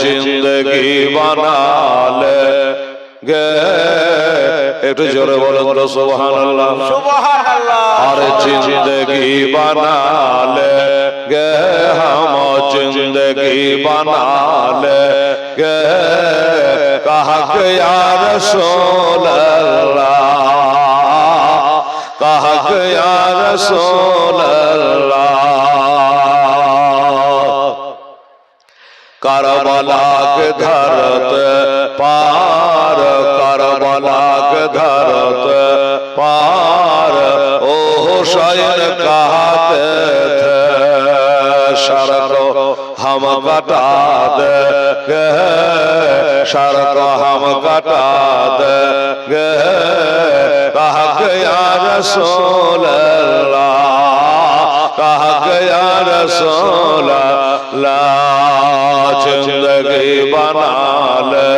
जिंदगी बना ले गे একটু জোরে বলেন তো সুবহানাল্লাহ সুবহানাল্লাহ और जिंदगी बना ले गे हम जिंदगी बना ले गे कहा कि या रसूल अल्लाह कहा कि या रसूल अल्लाह करबला के धरत पार करबला के धरत पार ओ हुसैन कहते थे सर को हम कटा देंगे सर को हम कटा देंगे कहा कि या रसूल अल्लाह कहा कि या रसूल अल्लाह जिंदगी बना ले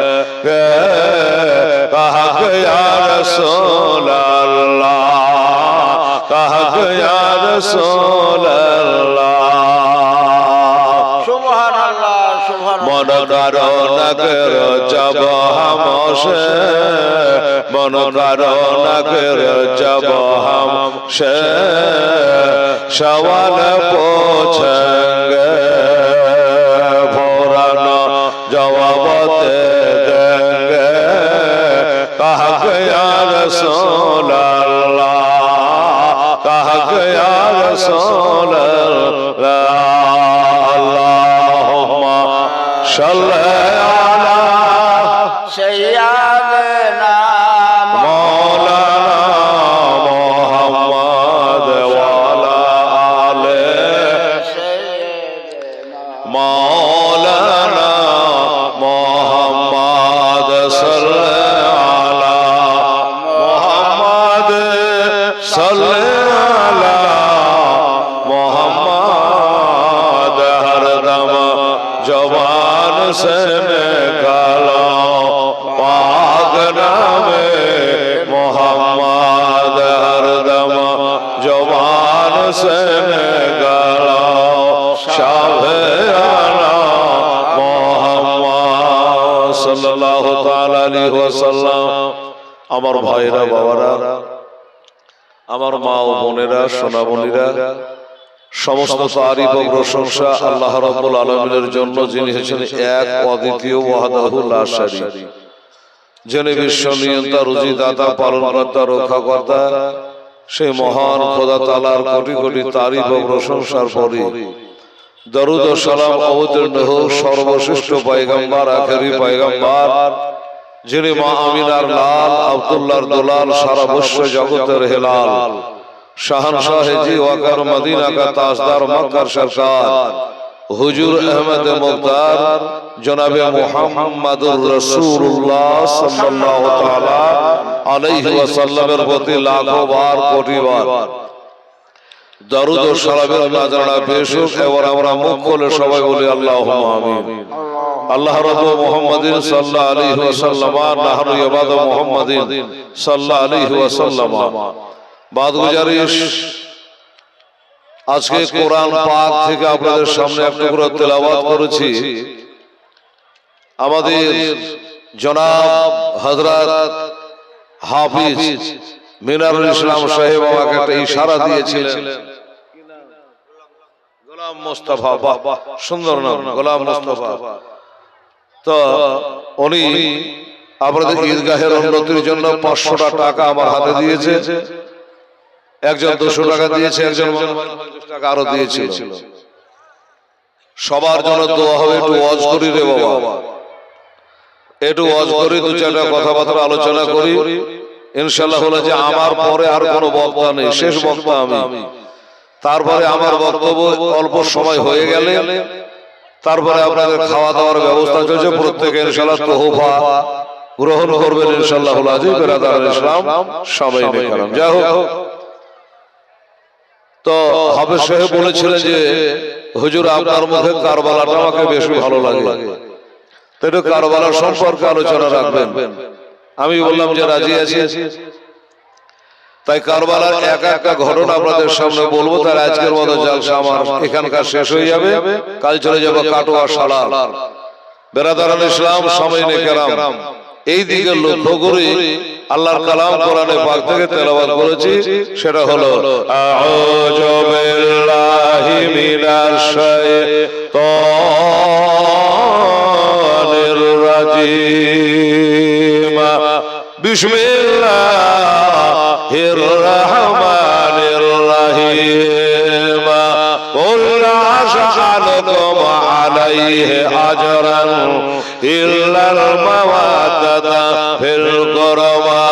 कहा कि या रसूल अल्लाह कहा कि या रसूल अल्लाह सुबहानाल्लाह सुबहानाल्लाह मन करो नगर जब हमसे मन करो नगर जब हमसे सवाल पूछेंगे जवाब दे देंगे कहा कि या रसूल अल्लाह कहा कि या रसूल अल्लाह अल्लाहुम्मा सल्ली अला सय्यदना मौलाना मुहम्मद वाला आले सय्यदना मौलाना मोहम्मद सल्ले अला मोहम्मद सल्ले अला मोहम्मद हरदम जवान से निकालो पाक नामे मोहम्मद हरदम जवान से निकालो शाहे आला সাল্লাল্লাহু তাআলা আলাইহি ওয়াসাল্লাম। আমার ভাইরা বাবারা আমার মা ও বোনেরা সোনামণিরা সমস্ত তারিফ ও প্রশংসা আল্লাহ রাব্বুল আলামিনের জন্য যিনি হচ্ছেন এক অদ্বিতীয় ওয়াহদাহু লা শারীক যিনি বিশ্ব নিয়ন্তা রুজিদাতা পালনকর্তা রক্ষাকর্তা সেই মহান খোদা তাআলার কোটি কোটি তারিফ ও প্রশংসার পরে দরুদ ও সালাম অবতীর্ণ হোক সর্বশ্রেষ্ঠ পয়গম্বর আখেরি পয়গম্বর যিনি মা আমিনার লাল আব্দুল্লাহর দুলাল সারা বিশ্ব জগতের হেলাল শাহনশাহ জি ওয়াকার মদিনা কা তাজদার মক্কার সরকার হুজুর আহমদ মুখতার জনাবে মুহাম্মাদুর রাসূলুল্লাহ সাল্লাল্লাহু তাআলা আলাইহি ওয়াসাল্লামের প্রতি লাখো বার কোটি বার দরুদ ও সালামের নাজরানা পেশ হোক। এবার আমরা মুখ খুলে সবাই বলি আল্লাহুম্মা আমিন। আল্লাহ রাব্বুল মুহাম্মাদিন সাল্লাল্লাহু আলাইহি ওয়াসাল্লাম নাহনু ইবাদু মুহাম্মাদিন সাল্লাল্লাহু আলাইহি ওয়াসাল্লাম বাদ গুজারিশ আজকে কোরআন পাক থেকে আপনাদের সামনে একটা করে তেলাওয়াত করেছি। আমাদের জনাব হযরত হাফিজ মিনারুল ইসলাম সাহেব আমাকে একটা ইশারা দিয়েছিলেন গোলাম মোস্তফা, বাহ সুন্দর নাম গোলাম মোস্তফা। তো উনি আপনাদের ঈদগাহের উন্নতির জন্য 500 টাকা আমার হাতে দিয়েছে, একজন 200 টাকা দিয়েছে, একজন 50 টাকা আরো দিয়েছিল। সবার জন্য দোয়া হবে। একটু ওয়াজ করি রে বাবা, একটু ওয়াজ করি, 2-4টা কথাবার্তা আলোচনা করি ইনশাআল্লাহ। হলো যে আমার পরে আর কোনো বক্তা নেই, শেষ বক্তা আমি। তারপরে আমার বক্তব্য অল্প সময় হয়ে গেলে তারপরে আপনাদের খাওয়া দাওয়ার ব্যবস্থা চলছে। প্রত্যেকে ইনশাআল্লাহ তোহফা গ্রহণ করবেন ইনশাআল্লাহ। আজিজ বেরাদার ইসলাম সবাই নেকারাম। যাই হোক, তো হাফেজ সাহেব বলেছিলেন যে হুজুর আপনার মুখে কারবালাটা আমাকে বেশি ভালো লাগে, তো একটু কারবালা সম্পর্কে আলোচনা রাখবেন। আমি বললাম যে রাজি আছি। তাই কারবালার এক একটা ঘটনা আপনাদের সামনে বলবো। তার আজকের মতো জালসা আমার এখানকার শেষ হয়ে যাবে, কাল চলে যাবো কাটোয়া সালার। বেরাদারান ইসলাম, সামঈনে কেরাম, এই দিকে লক্ষ্য করে আল্লাহর কালাম কোরআনে পাক থেকে তেলাওয়াত করেছি। সেটা হলো আউযু বিল্লাহি মিনাশ শাইতানির রাজিম, বিসমিল্লাহির রহমানির রহিম, কুল লা আশআলুকুম আলাইহি আজরান ইল্লাল মাওয়াদাতা ফিল কুরবা।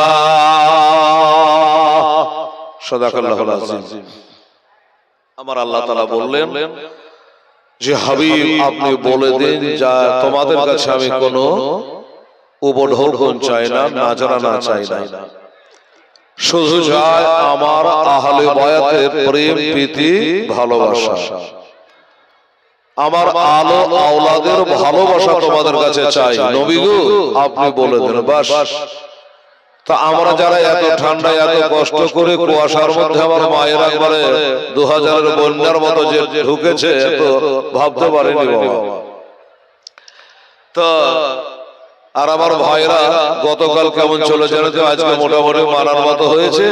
সাদাকাল্লাহুল আযীম। আমার আল্লাহ তাআলা বললেন যে হাবিব আপনি বলে দিন, যা তোমাদের কাছে আমি কোনো উপঢৌকন চাই না, নাজরানা চাই না, শুধু চাই আমার আহলে বায়াতের প্রেম প্রীতি ভালোবাসা, আমার আলো আওলাদের ভালোবাসা তোমাদের কাছে চাই। নবী গো আপনি বলে দেন বাস। তা আমরা যারা এত ঠান্ডায় এত কষ্ট করে কুয়াশার মধ্যে আমার মায়ের একবারে 2000-এর বন্যার মতো যে ঢুকেছে, এত ভাবতে পারেনি বাবা। তো আর আমার ভাইরা গতকাল কেমন চলে জানো তো, আজকে মোটামুটি মানার মতো হয়েছে।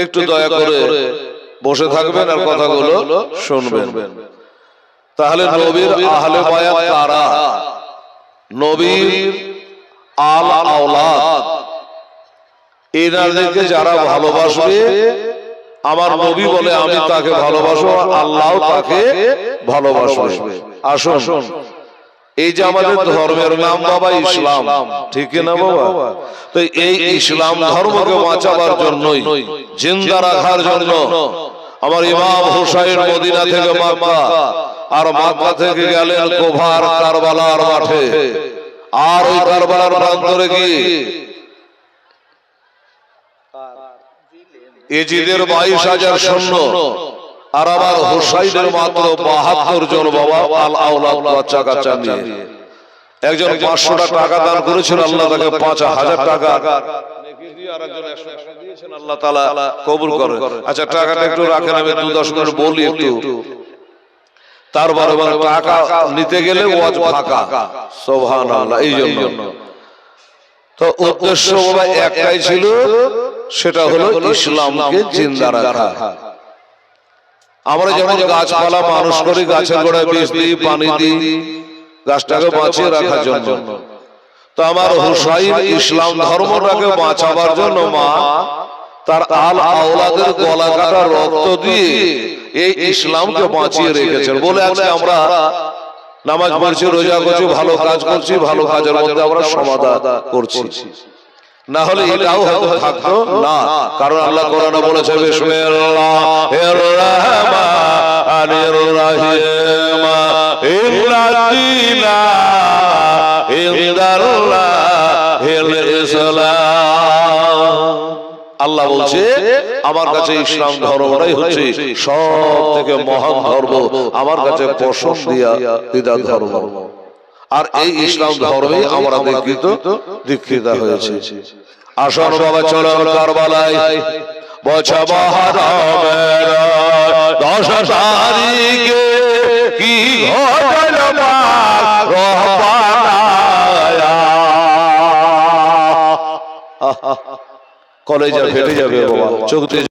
একটু দয়া করে বসে থাকবেন আর কথাগুলো শুনবেন। তাহলে নবীর আহলে বায়াত কারা? নবীর আল আওলাদ, এনাদেরকে যারা ভালোবাসবে, আমার নবী বলে আমি তাকে ভালোবাসবো, আল্লাহ তাকে ভালোবাসবে। আসুন, এই যে আমাদের ধর্মের নাম বাবা ইসলাম, ঠিক না বাবা? তো এই ইসলাম ধর্মকে বাঁচাবার জন্যই, জিন্দা রাখার জন্য আমার ইমাম হুসাইন মদিনা থেকে মক্কা, আর মক্কা থেকে গেলেন কুফার কারবালার মাঠে, আর ওই কারবালার প্রান্তরে গিয়ে এজিদের 22,000 সৈন্য, আর আমার হুসাইনের মাত্র 72 জন বাবা আল আওলাদ বাচ্চা কাচ্চা নিয়ে। একজন 500 টাকা দান করেছেন, আল্লাহ তাকে 5,000 টাকা নেকি দিয়ে, আর একজন 100 টাকা দিয়েছেন, আল্লাহ তাআলা কবুল করেন। আচ্ছা টাকাটা একটু রাখেন, আমি 2-10 মিনিট বলি একটু। তারপরে টাকা নিতে গেলে ওয়াজ ফাঁকা, সুবহানাল্লাহ। এই জন্য তো উদ্দেশ্য বাবা একটাই ছিল, সেটা হলো ইসলামকে জিন্দা রাখা। আমরা যেমন গাছপালা মানুষ করি, গাছের গোড়ায় বীজ দিই, পানি দিই, গাছটাকে বাঁচিয়ে রাখার জন্য। তো আমার হুসাইন ইসলাম ধর্মটাকে বাঁচাবার জন্য মা তার আল আওলাদের গলা কাটা রক্ত দিয়ে এই ইসলামকে বাঁচিয়ে রেখেছেন বলে আজকে আমরা নামাজ পড়ছি, রোজা করছি, ভালো কাজ করছি, ভালো কাজের মধ্যে আমরা সমাদা করছি। না হলে এটাও হয়তো থাকতো না, কারণ আল্লাহ কোরআনে বলেছে বিসমিল্লাহির রহমানির রহিম, ইন্নাদিনা ইনদাল্লাহিল ইসলাম। আল্লাহ বলছে আমার কাছে ইসলাম ধর্মটাই হচ্ছে সব থেকে মহান ধর্ম, আমার কাছে পছন্দিদা ধর্ম। আর এই ইসলাম ধর্মে আমরা দীক্ষিত হয়েছে। আসুন বাবা চলো কারবালায়, বছর মুহররমের 10 তারিখে কি ঘটল পাক রহমানায়া। কলেজে ফেটে যাবে বাবা, চোখ দিয়ে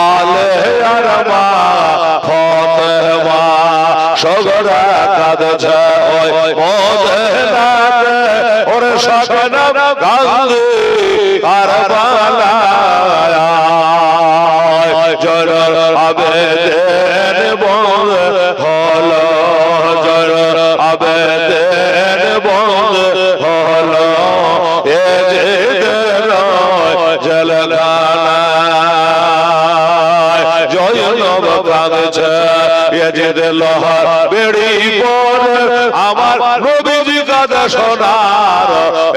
আলে আরমা ফাতেমা সগরা কাঁদছে ওই মদিনাতে, ওরে সগনা কাঁদে কারবালায়। জর আবেদেন বন্ধ হলো, জর আবেদেন বন্ধ হলো, এ যে জলগানা জয়নব কাঁদছে, এজিদ লোহার বেড়ি পর আমার নবীজি কাঁদে সোনার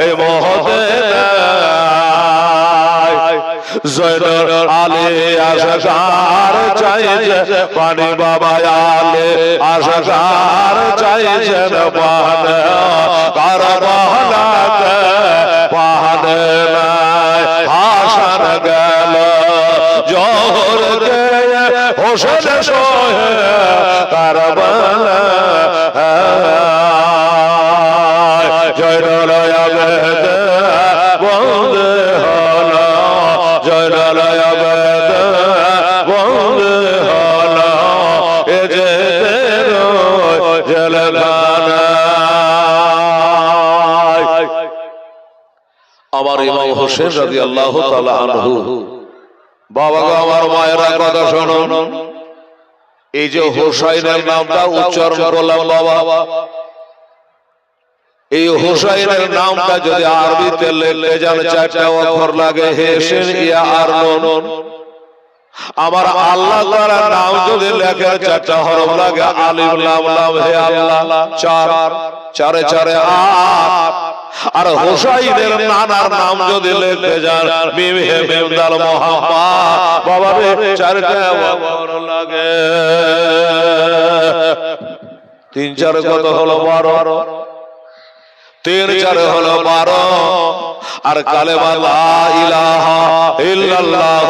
এই মহদিনায়। জয়নুল আলী আশকার চাইছে পানি বাবা আলী আশকার চাইছেন পানি কারবালাতে পানি নাই হাসান গেল জোহর কে হোসেন সোহে কারবালা জয়নুল আবেদ বন্দে হলো জয়নুল আবেদ বন্দে হলো এ যে জেলখানা। আমার ইমাম হোসেন রাদিয়াল্লাহু তাআলা আনহু বাবা গো আমার মায়েরা কথা শুনুন, এই যে হোসাইনের নামটা উচ্চারণ করলাম বাবা, এই হোসাইনের নামটা যদি আরবিতে লিখতে যান চারটা অক্ষর লাগে হেসেন ইয়া আর নুন। আমার আল্লাহ তাআলার নাম যদি লেখেন চারটা হরফ লাগে আলিফ লাম লাম হে আল্লাহ চার চারে চারে আট। আর হোসাইনের নানার নাম যদি লিখতে যান মিম হে মিম দাল মুহাম্মদ বাবা রে চারটা অক্ষর লাগে। তিন চার কত হলো 12, তিন চার হলো 12 আর কালেমা লা ইলাহা ইল্লাল্লাহ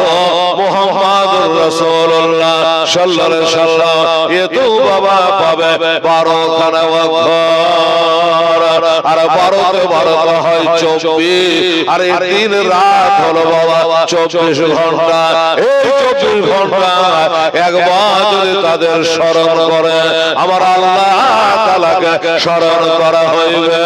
মুহাম্মাদুর রাসূলুল্লাহ সাল্লাল্লাহু আলাইহি ওয়াসাল্লাম এ তো বাবা পাবে 12 খানা অক্ষর আর 12 তে 12 হয় 24 আর এই দিন রাত হলো বাবা 24 ঘন্টা। এই 24 ঘন্টা একবার যদি তাদের স্মরণ করে আমার আল্লাহ তাআলাকে স্মরণ করা হইবে।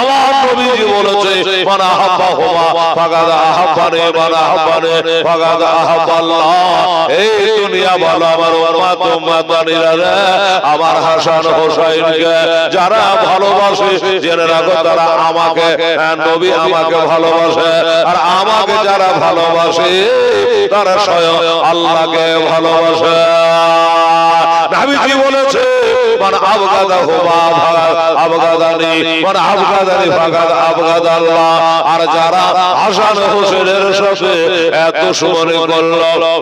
আমার নবীজি বলেছে মানা হাব্বাহুমা ফাকাদ আহাব্বানি মানা হাব্বানি ফাকাদ আহাব্বাল্লাহ। এই দুনিয়া ভালো আমার উম্মত উম্মতানিরা রে, আমার হাসান হোসাইনকে যারা ভালোবাসে জেনে রাখো তারা আমাকে নবী আমাকে ভালোবাসে, আর আমাকে যারা ভালোবাসে তারা স্বয়ং আল্লাহকে ভালোবাসে। নবীজি বলেছে মান আবগাদাহু আবগাদানি মান আবগাদানি ফাকাদ আবগাদাল্লাহ। আর যারা হাসান হোসেনের সাথে এত দুশমনি করলো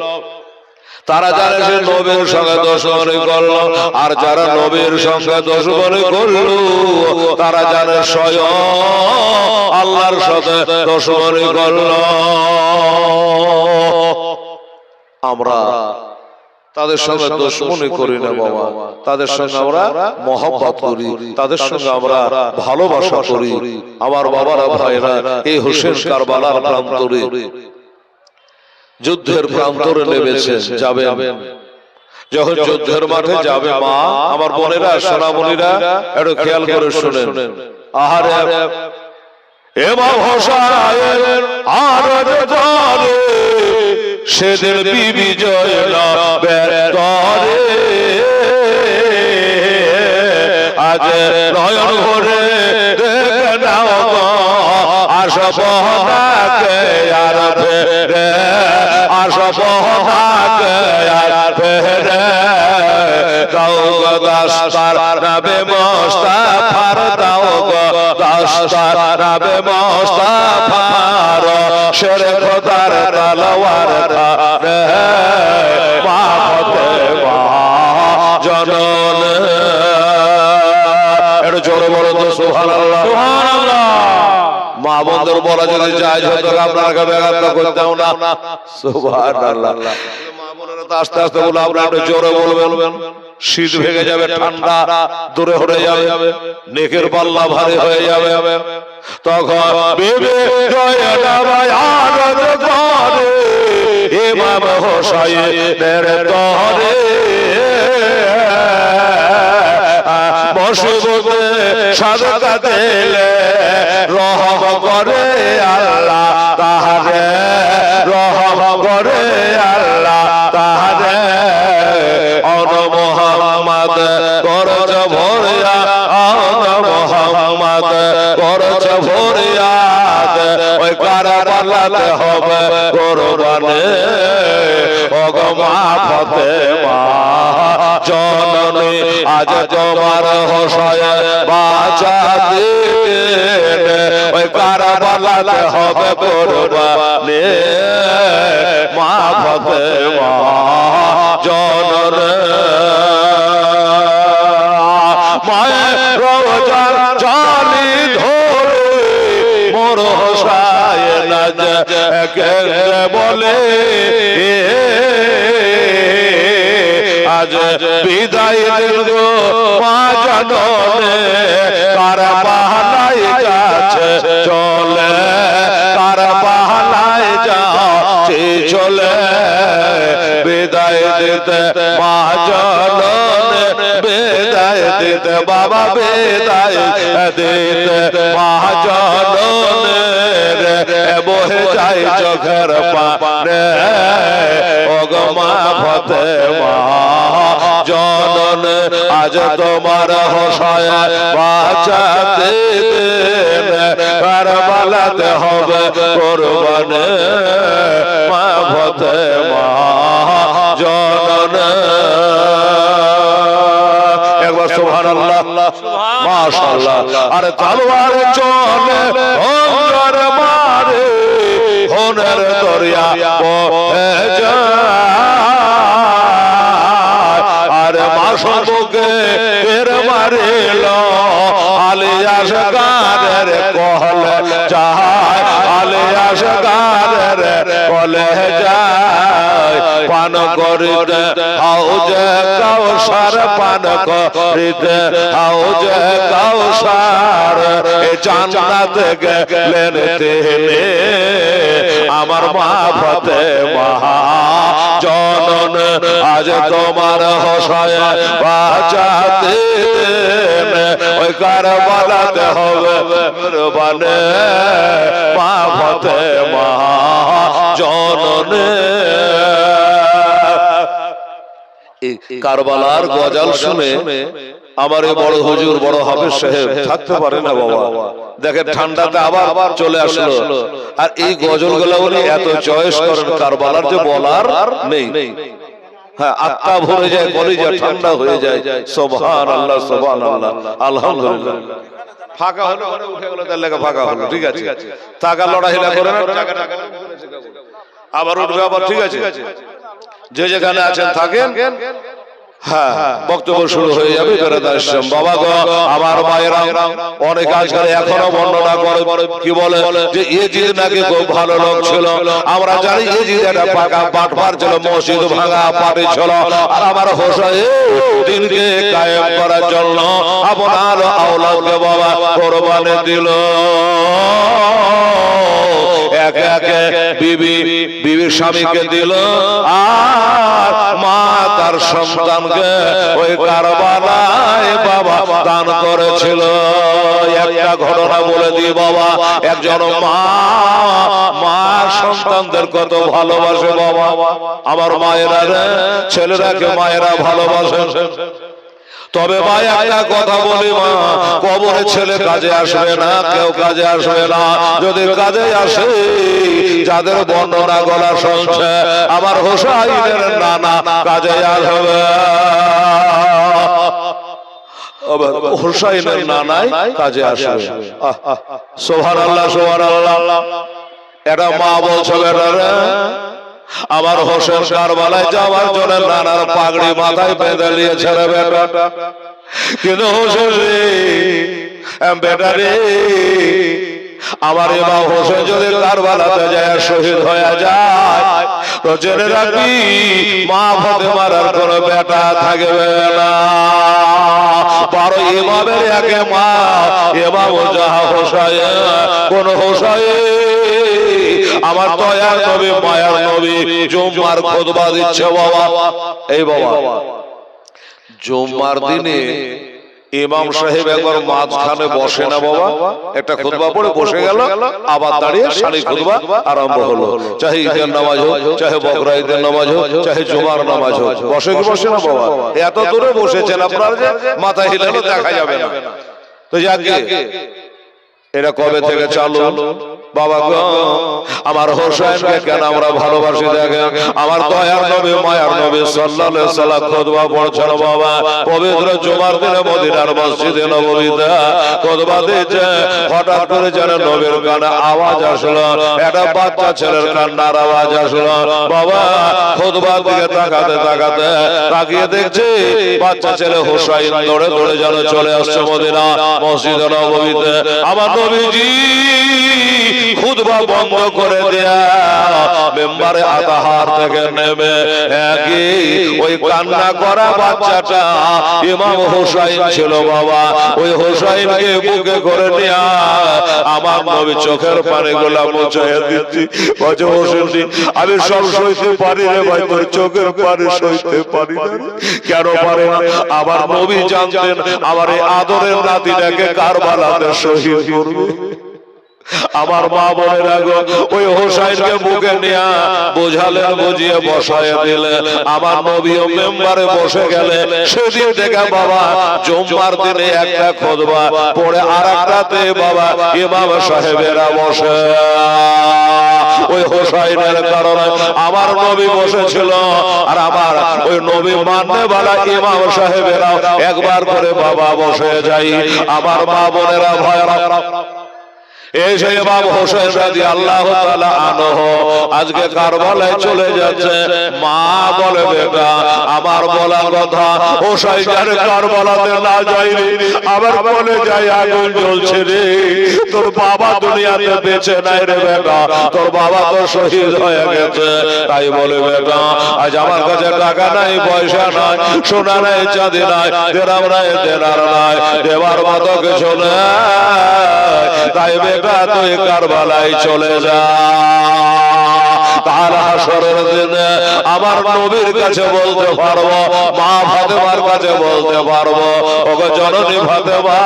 তারা জানে সে নবীর সঙ্গে দুশমনি করলো, আর যারা নবীর সঙ্গে দুশমনি করলো তারা জানে স্বয়ং আল্লাহর সাথে দুশমনি করলো। আমরা তাদের সঙ্গে দুশমনি করি না বাবা, তাদের সঙ্গে আমরা মহব্বত করি, তাদের সঙ্গে আমরা ভালোবাসা করি। আমার বাবারা ভাইরা এই হোসেন কারবালার প্রান্তরে যুদ্ধের প্রান্তরে নেমেছেন, যাবেন। যখন যুদ্ধের মাঠে যাবে মা আমার বোনেরা সোনামণিরা একটু খেয়াল করে শুনেন। আহারে ইমাম হোসেন আর জলে সেদিন বিবি জয়নবের তরে আজ নয়ন ভরে দেখে নাও আশাপহনাকে আর ফেরে আশাপহনাকে আর ফেরে দাও গো দাস্তার নবে মুস্তাফার দাও গো দাস্তার নবে মুস্তাফার শেরে খোদার তলোয়ার ধারে মা ফাতেমা জনন। একটু জোরে বলো তো সুবহানাল্লাহ সুবহানাল্লাহ। মা বন্ধুর বলা যদি যায় হয়তো আপনাকে ব্যাঘাত করতেও না। সুবহানাল্লাহ। মা বোনেরা তো আস্তে আস্তে বলে আপনারা একটু জোরে বলবেন, শীত ভেঙে যাবে, ঠান্ডা দূরে হয়ে যাবে, নেকের পাল্লা ভারী হয়ে যাবে। তখন বিবি জয়নবের আরজ করে ইমাম হোসাইনের তরে মুসিবতে সাদকা দিলে রহম করে আল্লাহ তাহারে রহম করে আল্লাহ তাহারে অন মুহাম্মদ করজ ভরিয়া অন মুহাম্মদ করজ ভরিয়া ওই কারবালাতে হবে কুরবানি ওগো মা ফাতেমা জননী আজ তোমার হোসাইন বাঁচাতে ওই কারবালাতে কারবালাতে হবে কুরবানি মা ফাতেমা জননী মায়ের রওজার জালি ধরে মোর হোসাইন কে বলে আজ বিদায় দিল মা জননী কারবালায় যাচ্ছে চলে কারবালায় যাচ্ছে চলে বিদায় দিতে মা জননী বিদায় দিতে বাবা বিদায় দিতে মা জননী বহে যায় চোখের পানে ওগো মা ফাতেমা জননী আজ তোমার হোসাইন বাঁচাতে দেন কারবালাতে হবে কুরবানি মা ফাতেমা জননী একবার সুবহানাল্লাহ মাশাআল্লাহ আরে তলোয়ার চলে অঙ্গর মারে হোনের দরিয়া বহে যায় আরে মাসবুকে এর মারিল আলিয়াস গানের কহলে যায় আলিয়াস গানের কলে যায় পান করিতে হাউজে কাউসার পান করিতে হাউজে কাউসার এ জান্নাত গেলেন তিনি আমার মা ফাতেমা জননী আজ তোমার হোসাইন বাঁচাতে দেন ওই কারবালাতে হবে কুরবানি মা ফাতেমা জননী কারবালার গজল শুনে আমার এই বড় হুজুর বড় হাফেজ সাহেব থাকতে পারে না বাবা দেখে ঠান্ডাতে আবার চলে আসলো আর এই গজলগুলো উনি এত চয়েস করেন কারবালার যে বলার নেই হ্যাঁ আত্মা ভরে যায় কলিজা ঠান্ডা হয়ে যায় সুবহানাল্লাহ সুবহানাল্লাহ আলহামদুলিল্লাহ ফাঁকা হলো মানে উঠে গেল তার লেগে ফাঁকা হলো ঠিক আছে টাকা লড়াইলা করে না আবার উঠবে আবার ঠিক আছে যে যেখানে আছেন থাকেন হ্যাঁ বক্তব্য শুরু হয়ে যাবে বাবা গো আমার মায়েরা অনেক আজকাল এখনো বর্ণনা করে কি বলে যে ইয়েজিদ নাকি খুব ভালো লোক ছিল আমরা জানি ইয়েজিদ একটা পাকা বাটপার ছিল মসজিদ ভাঙা পাপী ছিল আর আমার হোসাইন দিনকে কায়েম করার জন্য আপনার আওলাদকে বাবা কুরবানি দিল একে একে বিবির স্বামীকে দিল আর মা তার সন্তানকে ওই কারবালায় বাবা দান করেছিল একটা ঘটনা বলে দিই বাবা একজন মা সন্তানদের কত ভালোবাসে বাবা আমার মায়েরা ছেলেরাকে মায়েরা ভালোবাসেন তবে ভাই একটা কথা বলি মা কবরে ছেলে কাজে আসবে না কেউ কাজে আসবে না যদি কাজে আসে যাদের বর্ণনা গলা শুনছে আমার হোসাইনের নানা কাজে আসবে হোসাইনের নানাই কাজে আসবে সুবহানাল্লাহ সুবহানাল্লাহ এটা মা বলছে বেটারা আমার হোসেন কারবালায় যাওয়ার জন্য নানার পাগড়ি মাথায় বেঁধে নিয়েছে রে বেটা কিন্তু হোসেন বেটা রে আমার ইমাম হোসেন যদি কারবালাতে যায় শহীদ হয়ে যায় তো জেনে রাখবি মা ফাতেমার আর কোনো বেটা থাকবে না 12 ইমামের একে মা ইমাম জাহা হোসাইন কোন হোসাইন আমার দয়ার নবী মায়ার নবী জুম্মার খুতবা দিচ্ছে বাবা এই বাবা জুম্মার দিনে ইমাম সাহেব একবার মাঝখানে বসে না বাবা একটা খুতবা পড়ে বসে গেল আবার দাঁড়িয়ে সারি খুতবা আরম্ভ হলো চাহে ঈদের নামাজ হোক চাহে বকরা ঈদের নামাজ হোক চাহে জুমার নামাজ হোক বসে কি বসে না বাবা এত দূরে বসেছেন আপনার যে মাথা হিলানো দেখা যাবে না তো যাকে এটা কবে থেকে চালু বাবা গো আমার হোসেনকে কেন আমরা ভালোবাসি দেখেন আমার দয়ার নবী মায়ার নবী সাল্লাল্লাহু আলাইহি সাল্লাম খুতবা পড়ছেন বাবা পবিত্র জুমার দিনে মদিনার মসজিদে নববীতে খুতবা দিয়েছে হঠাৎ করে যেন নবীর কানে আওয়াজ আসলো একটা বাচ্চা ছেলের কান্নার আওয়াজ আসলো বাবা খুতবার দিকে তাকাতে তাকাতে তাকিয়ে দেখছি বাচ্চা ছেলে হোসেন দৌড়ে দৌড়ে যেন চলে আসছে মদিনা মসজিদে নববীতে আমার নবীজি খুতবা বন্ধ করে দেয়া মেম্বারে আতাহার থেকে নেমে একই ওই কান্না করা বাচ্চাটা ইমাম হোসেন ছিল বাবা ওই হোসেনকে বুকে করে নিয়া আমার নবী চোখের পানিগুলা মুছিয়ে দিচ্ছি বলে হোসেন আমি সব সইতে পারি রে ভাই তোর চোখের পানি সইতে পারি না কেন পারে না আমার নবী জানতেন আমার এই আদরের নাতিটাকে কারবালাতে শহীদ করবে আমার মা বোনেরা গো ওই হোসেনকে বুকে নিয়ে বোঝালেন বুঝিয়ে বসায় দিলেন আমার নবীও মেম্বারে বসে গেলে সেদিন থেকে বাবা জুম্মার দিনে একটা খুতবা পড়ে আরেকটাতে বাবা ইমাম সাহেবেরা বসে ওই হোসেনের কারণে আমার নবী বসেছিল আর আমার ওই নবী মাননেওয়ালা ইমাম সাহেবেরা একবার করে বাবা বসে যাই আমার মা বোনেরা ভয়রা এই যে ইমাম হোসেন রাদিয়াল্লাহু তাআলা আনহু আজকে কারবালায় চলে যাচ্ছে মা বলে বেটা আমার বলা কথা হোসেন যারে কারবালাতে না যাই রে আবার বলে যাই আগুন জ্বলছে রে তোর বাবা দুনিয়াতে বেঁচে নাই রে বেটা তোর বাবা তো শহীদ হয়ে গেছে তাই বলে বেটা আজ আমার কাছে টাকা নাই পয়সা নাই সোনা নাই চাঁদি নাই দেরাম নাই দেনার নাই দেবার মতো কিছু নাই তাই তুই কারবালায় চলে যা কাল হাসরের দিনে আমার নবীর কাছে বলতে পারবো মা ফাতেমার কাছে বলতে পারবো ওগো জননী ফাতেমা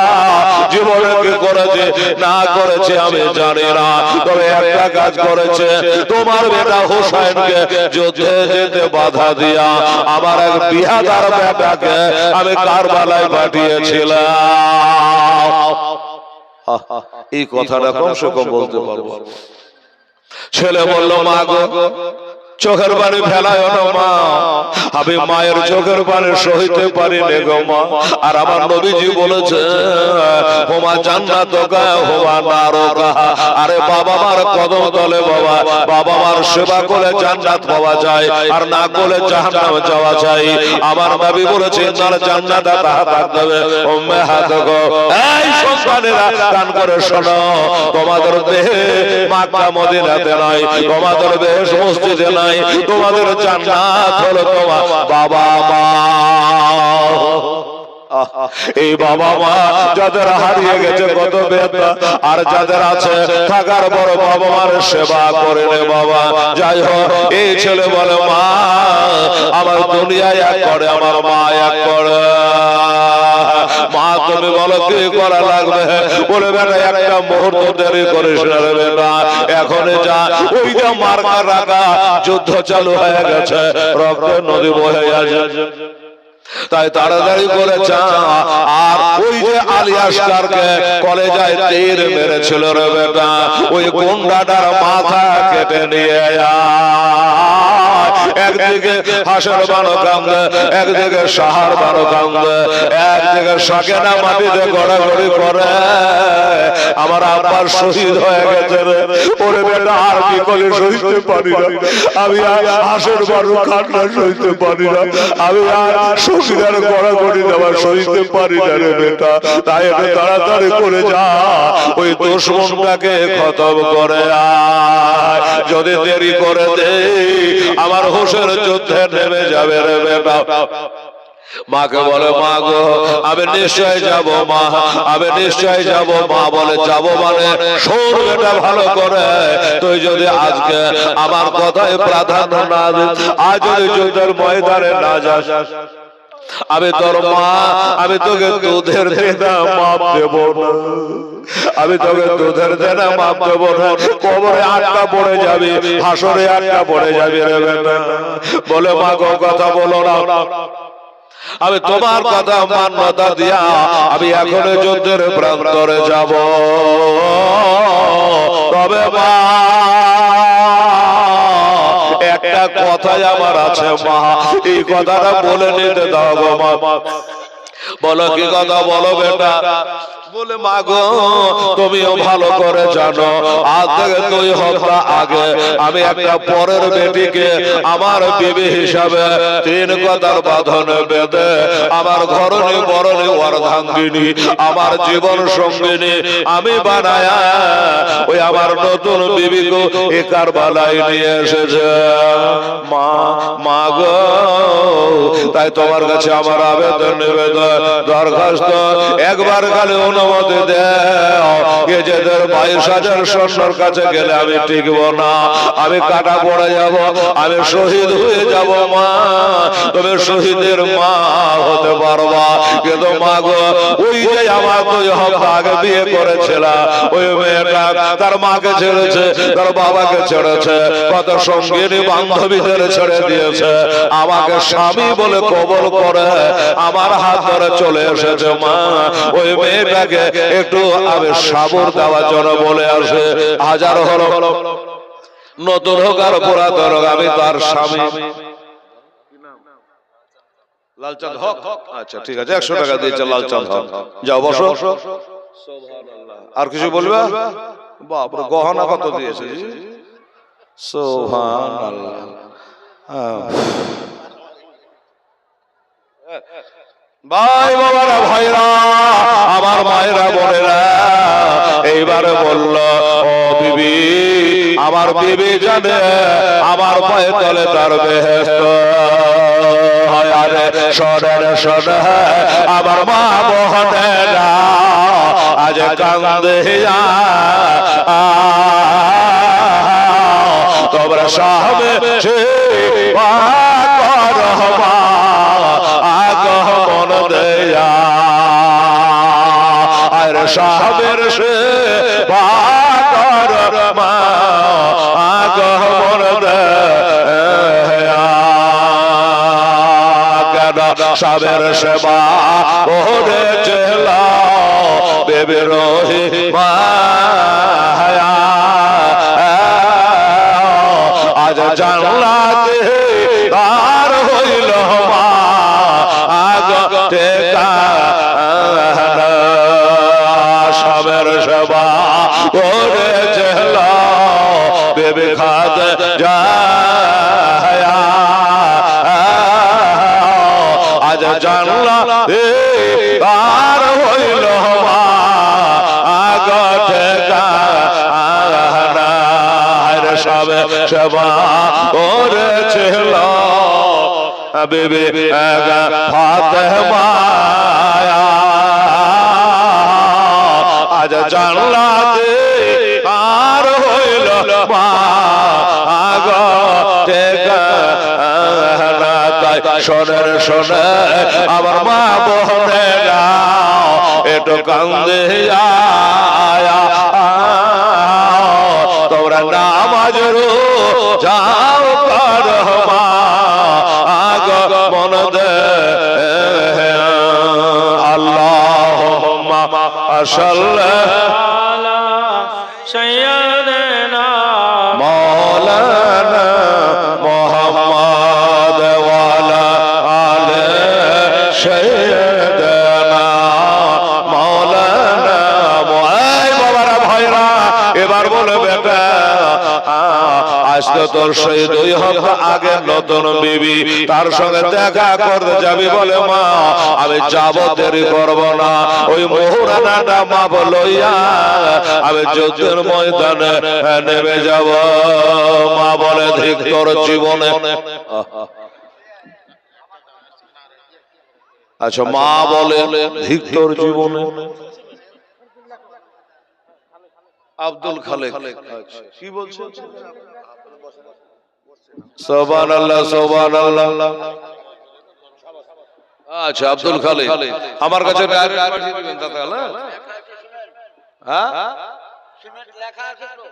জীবনে কি করেছে না করেছে আমি জানি না তবে একটা কাজ করেছে তোমার বেটা হোসেনকে যুদ্ধে যেতে বাধা দিয়া আমার এক বিহাদার বেটাকে আমি কারবালায় পাঠিয়েছিলাম এই কথাটা কমসে কম বলতে পারবো ছেলে বলল মা গো চোখের পানি ফেলায় না মা আমি মায়ের চোখের পানি সইতে পারি নে গো মা আর আমার নবীজি বলেছে হোমা জান্নাতুকা হোমা নারুকা আরে বাবা মার কদম তলে বাবা বাবা মার সেবা করে জান্নাত পাওয়া যায় আর না করলে জাহান্নামে যাওয়া যায় আমার নবী বলেছেন তার জান্নাত তাহাত দেবে উম্মাহাতুকু এই সন্তানেরা কান করে শোনো তোমাদের দেহে মক্কা মদিনাতে নাই তোমাদের বেশ মসজিদে নাই তোমাদের জান্নাত হলো তোমার বাবা মা এই বাবা মা যাদের হারিয়ে গেছে কত বেদনা আর যাদের আছে থাকার বড় বাবা মার সেবা করে রে বাবা যাই হোক এই ছেলে বলে মা আমার দুনিয়ায় এক করে আমার মা এক করে মা তুমি বলো কি করা লাগবে বলে বেটা একটা মুহূর্ত দেরি করিস না রে বেটা এখন যা ওই যে মার্কা রাখা যুদ্ধ চালু হয়ে গেছে রক্তের নদী বয়ে আছে তাই তাড়াতাড়ি করে চা আর ওই যে আলিয়াসকারকে কলেজায় তীর মেরেছিল রে বেটা ওই গুন্ডাটার মাথা কেটে নিয়ে একদিকে হাসের বানো কান্দে একদিকে সাহার বানো কান্দে একদিকে সাকেনা মাটিতে গড়াগড়ি করে আমার আব্বার শহীদ হয়ে গেছে রে ওরে বেটা আর কি করে সইতে পারি না আমি হাসের বানো কান্না সইতে পারি না আমি আর শহীদের গড়াগড়ি দেওয়া সইতে পারি না রে বেটা তাই একটু তাড়াতাড়ি করে যা ওই দুশমনটাকে খতম করে আয় যদি দেরি করে দে আমার হোসেন যুদ্ধে নেমে যাবে রে বেটা মাকে বলে মা গো আমি নিশ্চয় যাব মা আমি নিশ্চয় যাব মা বলে যাব মানে শোন বেটা ভালো করে তুই যদি আজকে আমার কথায় প্রাধান্য না দিস আজ যদি যুদ্ধের ময়দানে না যাস আমি তোর মা আমি তোকে দুধের দেনা মাপ দেব না আমি তোকে দুধের দেনা মাপ দেব না কবরে আটকা পড়ে যাবি হাসরে আটকা পড়ে যাবি রে বেটা বলে মা গো কথা বলো না আমি তোমার কথা মান্যতা দিয়া আমি এখন যুদ্ধের প্রান্তরে যাব। তবে মা একটা কথাই আমার আছে মা, এই কথাটা বলে নিতে দাও গো মা। বলো কি কথা বলো বেটা? বলে মা গো তুমিও ভালো করে জানো আজ থেকে 2 সপ্তাহ আগে আমি একটা পরের বেটিকে আমার বিবি হিসাবে 3 কথার বাঁধনে বেঁধে আমার ঘরণী বরণী অর্ধাঙ্গিনী আমার জীবন সঙ্গিনী আমি বানায়া ওই আমার নতুন বিবিকে এ কারবালায় নিয়ে এসেছে। মা মা গো তাই তোমার কাছে আমার আবেদন নিবেদন দরখাস্ত একবার খালি অনুমতি দাও। এদের 22,000 সৈন্যর কাছে গেলে আমি টিকব না, আমি কাটা পড়ে যাব, আমি শহীদ হয়ে যাব। মা তুমি শহীদের মা হতে পারবা, কিন্তু মা গো ওই যে আমার 2 সপ্তাহ আগে বিয়ে করেছিল ওই মেয়েটা তার মাকে ছেড়েছে, তার বাবাকে ছেড়েছে, কত সঙ্গিনী বান্ধবীদের ছেড়ে দিয়েছে, আমাকে স্বামী বলে কবল করে আমার হাত ধরে চলে এসেছে। মা ওই মেয়েটাকে একটু আমি সাবর দেওয়ার জন্য বলে আসে, হাজার হলো নতুন হোক আর পুরাতন হোক আমি তার স্বামী। লালচাঁদ হক, আচ্ছা ঠিক আছে 100 টাকা দিয়েছে লালচাঁদ হক। যাও বসো। আর কিছু বলবে? বাপরে গহনা কত দিয়েছে? সুবহানাল্লাহ। ভাই বাবারা ভাইরা আমার মায়েরা বোনেরা এইবারে বলল ও বিবি, আমার বিবি জানে আমার পায়ে তলে তার বেহেশত। আরে শোনেন শোনে আমার মা বোনেরা আজ কান্দে তোমরা সামনে সে সাহেবের সে বাকর মা আগমন কেন সাহেবের সেবা ওরে চেলা বেবে রহি মায়া আজ জানলাতে আর হইল মা আগ টেকা সাবের সেবা করেছিল বেবে খাদ যায় আজ জানলা আর হইল মা আগ টেকা সাবের সেবা করেছিল বেবে ফাতেমা আজ জানলাতে আর হইল মা আগ টেকা। শোনের শোনে আমার মা বোনেরা একটু কান্দে তোমরা নামাজ যাও কর মা আগ মন দে আল্লাহুম্মা সাল্লি সাইয়্যিদানা মাওলানা মুহাম্মদ ওয়া আলা আলি সাইয়্যিদানা মাওলানা। এই বাবারা ভাইরা এবার বলে বেটা আজ তো তোর সেই 2 সপ্তাহ আগে নতুন বিবি তার সঙ্গে দেখা করতে যাবি বলে মা আমি যাব, দেরি করব না। ওই মোহরানাটা মা লইয়া আমি যুদ্ধের ময়দানে নেমে যাব। মা বলে ধিক তোর জীবনে। আচ্ছা মা বলে ধিক তোর জীবনে। আব্দুল খালেক কি বলছে? সুবহানাল্লাহ সুবহানাল্লাহ। আচ্ছা আব্দুল খালেক আমার কাছে ডাইরেক্ট পাঠিয়ে দিবেন দাদা। হ্যাঁ সিমেন্ট লেখা আছে তো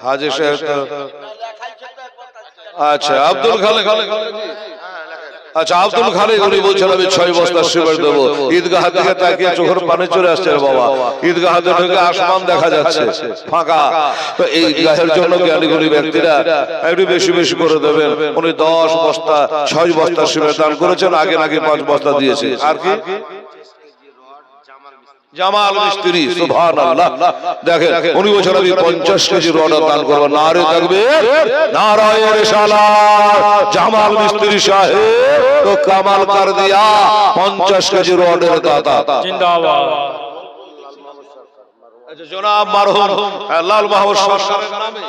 হাজি সাহেব তো আচ্ছা আব্দুল খালেক আচ্ছা আব্দুল খালেক উনি বলছেন আমি 6 বস্তা সিমেন্ট দেবো। ঈদগাহ দিকে তাকিয়ে চোখের পানি চলে আসছে রে বাবা। ঈদগাহ ঢুকে আসমান দেখা যাচ্ছে ফাঁকা। তো এই ঈদগাহের জন্য জ্ঞানী গুণী ব্যক্তিরা একটু বেশি বেশি করে দেবেন। উনি 10 বস্তা 6 বস্তা সিমেন্ট দান করেছেন, আগে নাকি 5 বস্তা দিয়েছে। আর কি জামাল মিস্ত্রি সুবহানাল্লাহ দেখেন উনি বলছেন আমি 50 কেজি রড দান করব। নারে তাকবীর নারায়ে রিসালাত। জামাল মিস্ত্রি সাহেব তো কামাল কর দিয়া 50 কেজি রডের দাতা জিন্দাবাদ। আচ্ছা জনাব মরহুম লাল মাহমুদ সরকারের নামে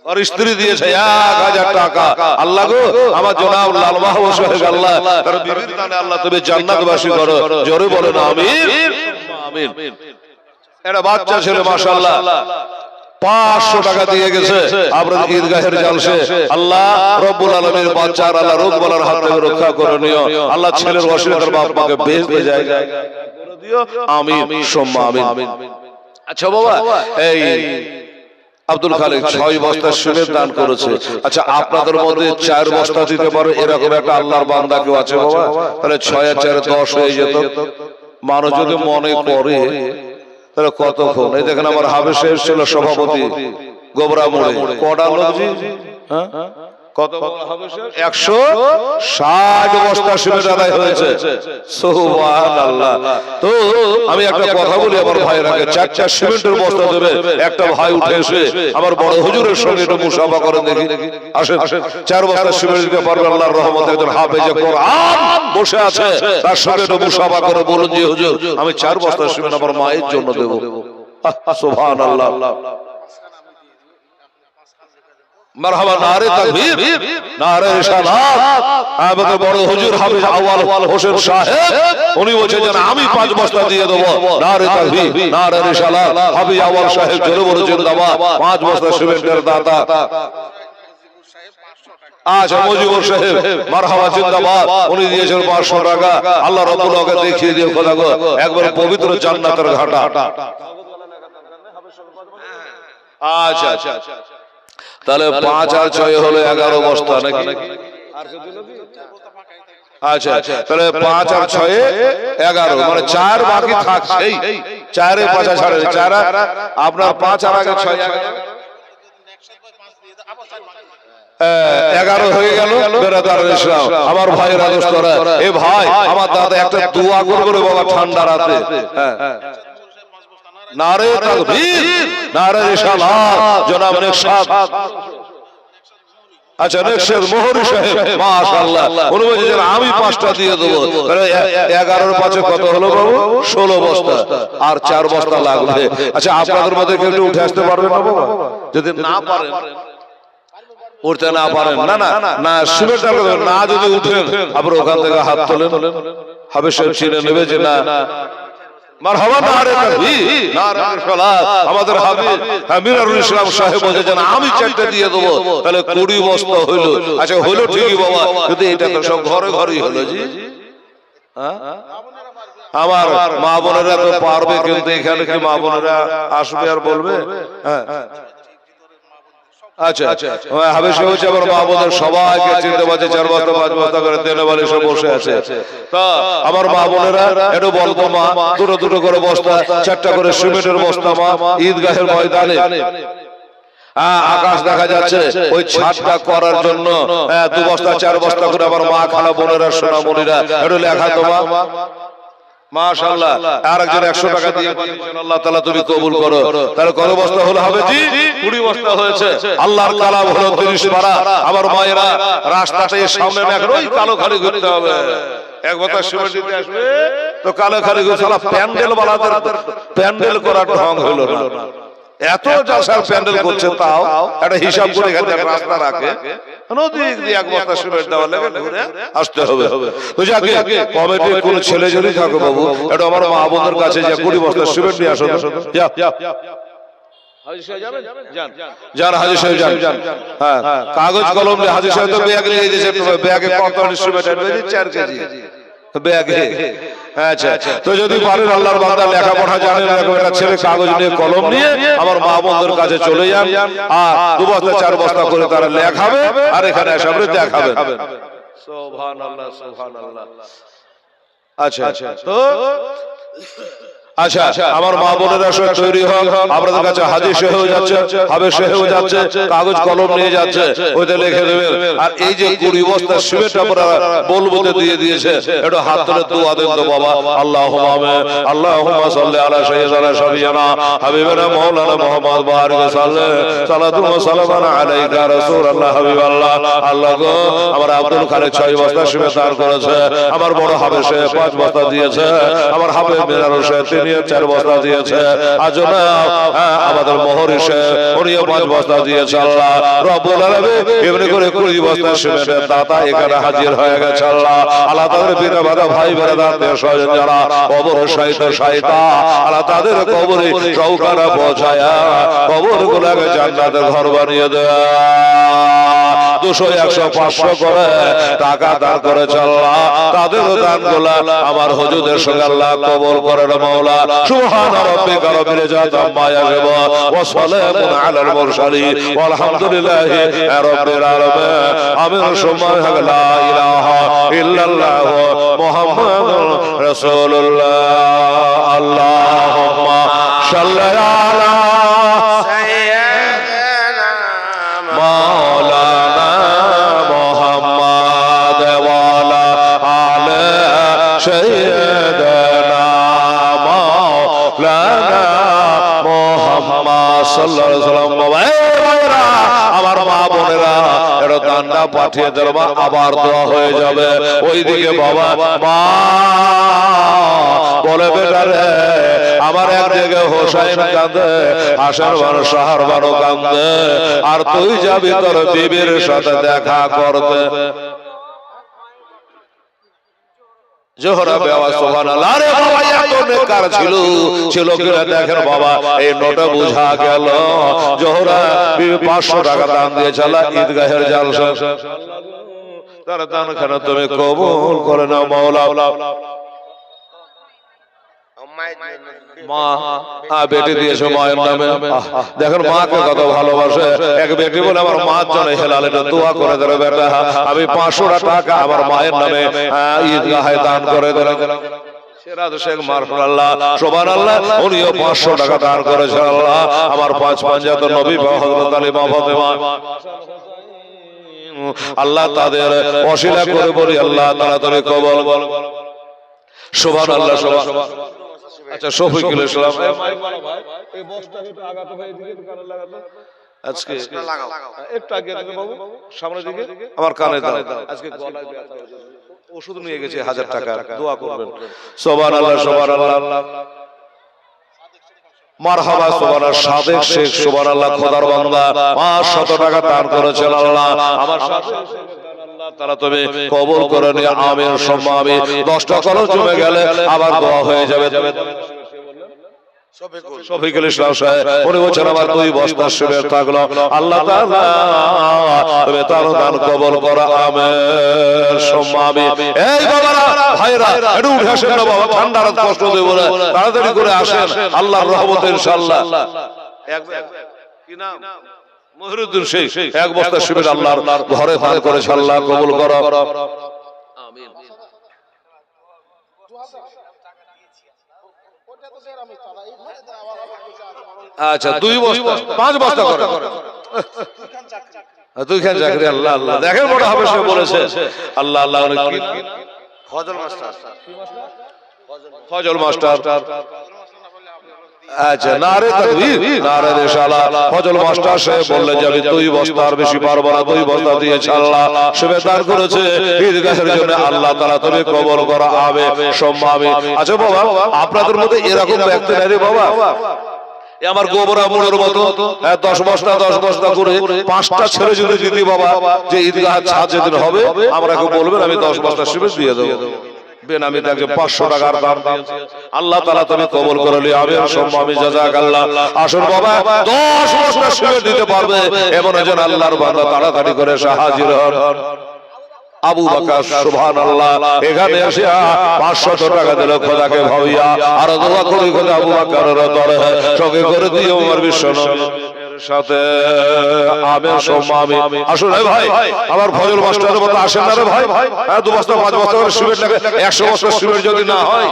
আর স্ত্রী দিয়েছে 1000 টাকা। আল্লাহ গো আমার জনাব লাল মাহমুদ সাহেব আল্লাহ তার বিবির দানে আল্লাহ তুমি জান্নাতবাসী করো। জোরে বলেন আমিন আমিন। এটা বাচ্চা ছেলে মাশাআল্লাহ 500 টাকা দিয়ে গেছে আপনাদের ঈদগাহের জালসে। আল্লাহ রব্বুল আলামিন বাচ্চার আল্লাহ রোগ বালার হাত থেকে রক্ষা করে নিও। আল্লাহ ছেলের ওসিলাতে বাপ মাকে বেহেশতে জায়গা করে দিও আমিন সুম্মা আমিন। আচ্ছা বাবা এই আব্দুল খালেক 6 বস্তা সিমেন্ট দান করেছে। আচ্ছা আপনাদের মধ্যে 4 বস্তা দিতে পারে এরকম একটা আল্লাহর বান্দা কেউ আছে বাবা? তাহলে 6 আর 4 10 হয়ে যেত। মানুষ যদি মনে করে তাহলে কতক্ষণ। এই দেখেন আমার হাফেজ সাহেব ছিল সভাপতি গোবরা মোড়ে। কটা লোক জি? হ্যাঁ কত 160 বস্তা সিমেন্ট আদায় হয়েছে। সুবহানাল্লাহ। তো আমি একটা কথা বলি আমার ভাইরাকে 4 সিমেন্টের বস্তা দেবে। একটা ভাই উঠে এসে আমার বড় হুজুরের সঙ্গে একটু মুসাফা করেন দেখি। আসেন 4 বস্তা সিমেন্ট দিতে পারবে আল্লাহর রহমতে। একজন হাফেজে কোরআন বসে আছে, তার সঙ্গে একটু মুসাফা করে বলুন যে হুজুর আমি 4 বস্তা সিমেন্ট আমার মায়ের জন্য দেব। সুবহানাল্লাহ মারহাবা নারে তাকবীর নারে রিসালাত। আমাদের বড় হুজুর হাফেজ আউয়াল হোসেন সাহেব উনি বলেছেন যে আমি 5 বস্তা দিয়ে দেব। নারে তাকবীর নারে রিসালাত। হাফেজ আউয়াল সাহেব জোরে বলে জিন্দাবাদ। 5 বস্তা সিমেন্টের দাতা। আচ্ছা মুজিবুর সাহেব মারহাবা জিন্দাবাদ। উনি দিয়েছেন 500 টাকা। আল্লাহ রাব্বুল আলামিন দেখিয়ে দিও খোদা গো একবার পবিত্র জান্নাতের ঘাটা। আচ্ছা আচ্ছা তাহলে 5 আর 6 হলো 11 বস্তা নাকি? আচ্ছা তাহলে 5 আর 6 11 মানে 4 বাকি থাকছেই। 4 এ 5 ছাড়ে 4 আপনার 5 আর আগে 6 11 হয়ে গেল। বেরাদার ইসলাম আমার ভাইরা দোস্তরা এ ভাই আমার দাদা একটা দোয়া করবে বাবা ঠান্ডা রাতে। হ্যাঁ নারে তাকবীর নারে রিসালাত জনাব নেকশাদ। আচ্ছা নেকশাদ মোহরি সাহেব মাশাআল্লাহ উনি বলেছেন আমি 5টা দিয়ে দেব। তাহলে 11 এর 5 কত হলো বাবু? 16 বস্তা আর 4 বস্তা লাগবে। আচ্ছা আপনাদের মধ্যে কেউ উঠে আসতে পারবেন না বাবা? যদি না পারেন উঠতে না পারেন না না না সিমেন্ট না যদি উঠেন আবার ওখান থেকে হাত তোলেন। হাফেজ সাহেব চিনে নেবে যে না মারহাবা নারে তাকবীর নারে রিসালাত। আমাদের হাফেজ আমিরুল ইসলাম সাহেব বলেছেন আমি 4টা দিয়ে দেব। তাহলে 20 বস্তা হলো। আচ্ছা হলো ঠিকই বাবা কিন্তু এটা তো সব ঘরে ঘরেই হলো জি। হ্যাঁ আমার মা বোনেরা তো পারবে কিন্তু এখানে কি মা বোনেরা আসবে আর বলবে? হ্যাঁ আচ্ছা হাফেজ সাহেব হচ্ছে আমার মা বোনের সবাইকে চিনতে পারছে। 4 বস্তা 5 বস্তা করে দেনে বলে সব বসে আছে। তা আমার মা বোনেরা একটু বলবো মা দুটো করে বস্তা 4টা করে সিমেন্টের বস্তা মা ঈদগাহের ময়দানে আকাশ দেখা যাচ্ছে ওই ছাদটা করার জন্য 2 বস্তা 4 বস্তা করে আমার মা খালা বোনেরা সোনামণিরা একটু লেখা তোমা মাশাআল্লাহ। আর একজন 100 টাকা দিয়ে পাঠিয়েছেন। আল্লাহ তাআলা তুমি কবুল করো। তাহলে কত বস্তা হলো হবে জি? 20 বস্তা হয়েছে। আল্লাহর কালাম হলো 30 পারা। আমার মায়েরা রাস্তাতে সামনে এখন ওই কালো খালি ঘুরতে হবে। এক বস্তা সিমেন্ট দিতে আসবে তো কালো খালি ঘুরে সালা প্যান্ডেল বালাদের প্যান্ডেল করার ঢং হলো না। এত জাসার প্যান্ডেল করছে তাও একটা হিসাব করে এখানে রাস্তা রাখে নদীক দিয়ে 1 বস্তা সিমেন্ট দেওয়া লাগে ঘুরে আসতে হবে। তো যাকে কমিটির কোন ছেলে যদি থাকে বাবু এটা আমার মা বোনের কাছে যে 20 বস্তা সিমেন্ট নিয়ে আসো যা হাজী সাহেব যাবেন যান হাজী সাহেব যান। হ্যাঁ কাগজ কলম নিয়ে হাজী সাহেব তো ব্যাগ নিয়ে দিয়েছে। ব্যাগে কত সিমেন্ট আছে? 4 কেজি। ব্যাগে। আচ্ছা, তো যদি পারেন আল্লাহর বান্দা লেখাপড়া জানেন, এরকম একটা ছেলে কাগজ নিয়ে কলম নিয়ে আমার মা বোনদের কাছে চলে যান, আর 2 বস্তা 4 বস্তা করে তারা লেখাবে আর এখানে এসে দেখাবে। সুবহানাল্লাহ, সুবহানাল্লাহ। আচ্ছা, তো আচ্ছা, আমার মা বোনেরা সব তৈরি হন, আপনাদের কাছে হাজির সে হয়ে যাচ্ছে, হাবে সে হয়ে যাচ্ছে, কাগজ কলম নিয়ে যাচ্ছে, ওইটা লিখে দেবেন। আর এই যে 20 বস্তা সিমেন্ট আপনারা বলবতে দিয়ে দিয়েছে, একটু হাত তুলে দোয়া দেন তো বাবা। আল্লাহুম্মা আমিন, আল্লাহুম্মা সাল্লি আলা সাইয়্যিদিনা শাফিয়ানা হাবিবানা মাওলানা মুহাম্মদ বারিক সাল্লাতু ওয়া সালামান আলাইকা রাসূলুল্লাহ হাবিবাল্লাহ। আল্লাহ গো, আমার আব্দুল খালেক 6 বস্তা সিমেন্ট দান করেছে, আমার বড় হাবে সে 5 বস্তা দিয়েছে, আমার হাবে মিনার হোসেন 4 বস্তা দিয়েছে, আজ না আমাদের মোহর এসে উনিও 5 বস্তা দিয়েছে। আল্লাহ রব্বুল আলামিন এমনি করে 20 বস্তা সিমেন্টের দাতা এখানে হাজির হয়ে গেছে। আল্লাহ আল্লাহ তাদের বিনা বাধা ভাই বেরাদার স্বজন যারা কবর সাহিতা আল্লাহ তাদের কবরে চৌকানা পৌঁছায়া কবর গুলাকে জান্নাতের ঘর বানিয়ে দেয়া। 200, 100, 500 করে টাকা দান করেছে আল্লাহ, তাদের দান গুলা আমার হুজুরদের সঙ্গে আল্লাহ কবুল করেন মাওলা। সুবহান রাব্বিকা রাব্বিল ইজ্জাতি আম্মা ইয়াসিফুন ওয়া সালামুন আলাল মুরসালিন ওয়ালহামদুলিল্লাহি রাব্বিল আলামিন। আমিন। সুম্মা লা ইলাহা ইল্লাল্লাহু মুহাম্মাদুর রাসূলুল্লাহ। আল্লাহুম্মা সাল্লি আলা সাইয়্যিদিনা মাওলানা মুহাম্মাদ ওয়া আলা আলি সাইয়্যিদিনা মাওলানা মুহাম্মদ সাল্লাল্লাহু আলাইহি ওয়াসাল্লাম। আমার মা বোনেরা এটা দানটা পাঠিয়ে দেব, আবার দোয়া হয়ে যাবে ওইদিকে। বাবা মা বলে বেটা রে, আমার একদিকে হোসাইন কাঁদে, হাসান বানো শাহর বানো কাঁদে, আর তুই যাবি তোর বিবির সাথে দেখা করতে। জোহরা বেওয়া সুবহানাল্লাহ। আরে বাবা এত নেককার ছিল কিনা দেখেন বাবা, এই নোটে বুঝা গেল জোহরা 500 টাকা দান দিয়েছিল ঈদগাহের জালসা। তার দানখানা তুমি কবুল করে নাও মাওলা। মা বেটি দিয়েছো মায়ের নামে, দেখেন মাকে কত ভালোবাসে। এক বেটি বলে আমার মার জন্য হেলাল এটা দোয়া করে দেবে বেটা, আমি 500 টাকা আমার মায়ের নামে ঈদগাহে দান করে দিলাম। সিরাজ শেখ মারফুল্লাহ সুবহানাল্লাহ, উনিও 500 টাকা দান করেছেন। আল্লাহ আমার 5 পাঞ্জাত নবী হযরত আলী মা ফাতেমা আল্লাহ তাদের ওসিলা করে বলি আল্লাহ তাআলা তুমি কবুল করুন। সুবহানাল্লাহ, সুবহানাল্লাহ। আচ্ছা শফিকুল ইসলাম এই বক্সটা একটু আগাতে ভাই, এদিকে কানে লাগাতে, আজকে একটু আগে দিতে বাবু, সামনের দিকে আমার কানে দাও। আজকে গলায় ব্যথা হয়েছে, ওষুধ নিয়ে গেছে 1000 টাকা, দোয়া করবেন। সুবহানাল্লাহ, সুবহানাল্লাহ। মারহাবা সুবহানাল্লাহ। সাদেক শেখ সুবহানাল্লাহ খোদার বান্দা 500 টাকা দান করেছেন। আল্লাহ আমার সাথে তারা তুমি কবুল করে নিয়ে আমিন সুম্মা আমিন। 10টা কলম জমে গেলে আবার দোয়া হয়ে যাবে। শফিকুল ইসলাম সাহেব উনি বলছেন আমার 2 বস্তা সিমেন্ট থাকলো, আল্লাহ তাআলা তুমি তার দান কবুল করো আমিন সুম্মা আমিন। এই বাবারা ভাইরা একটু উঠে আসেন না বাবা, ঠান্ডা রাত কষ্ট দেব না, তাড়াতাড়ি করে আসেন, আল্লাহর রহমতে ইনশাআল্লাহ। কি নাম? মহিরুদ্দিন শেখ 1 বস্তা সিমেন্ট আল্লাহর ঘরে দান করেছে, আল্লাহ কবুল করো আমিন। আচ্ছা 2 বস্তা 5 বস্তা করে 2 খান চাকরি। আল্লাহ আল্লাহ, দেখেন বড় হবে সে বলেছে আল্লাহ আল্লাহ। ফজল মাস্টার আচ্ছা নারে তাকবীর, নারে রিসালাত। ফজল মাস্টার সাহেব বললেন যে আমি 2 বস্তার বেশি পারবো না, 2 বস্তা দিয়েছে আল্লাহ সুবেদার করেছে ঈদগাহের জন্য, আল্লাহ তাআলা তুমি কবুল করো আমিন সুম্মা আমিন। আচ্ছা বাবা আপনাদের মধ্যে এরকম ব্যক্তি নাই রে বাবা, আমার গোবরা মোড়ের মতো 10 বস্তা করে 5টা ছেলে যদি দিদি বাবা, যে ঈদগাহ ছাদ যেদিন হবে আমাকে বলবেন, আমি 10 বস্তা সিমেন্ট দিয়ে দেবো। বেনামি তাকে 500 টাকার দান দিয়েছে, আল্লাহ তাআলা তুমি কবুল করে নিও আমিন সুম্মা আমিন। জাযাকাল্লাহ। আসুন বাবা 10 বস্তা সিমেন্ট দিতে পারবে এমন একজন আল্লাহর বান্দা তাড়াতাড়ি করে হাজির হন। আবু বকর সুবহানাল্লাহ এখানে এসে 500 টাকা দিল খোদাকে ভাবিয়া আর দোয়া করে খোদা আবু বকরের দরে সঙ্গে করে দিও আমার বিশ্বনবীর সাথে আমের সম্মামি আসুন রে ভাই আমার ফজল মাস্টারের মতো আসেন না রে ভাই হ্যাঁ 2 বস্তা 5 বস্তা করে সিমেন্ট লাগে 100 বস্তা সিমেন্ট যদি না হয়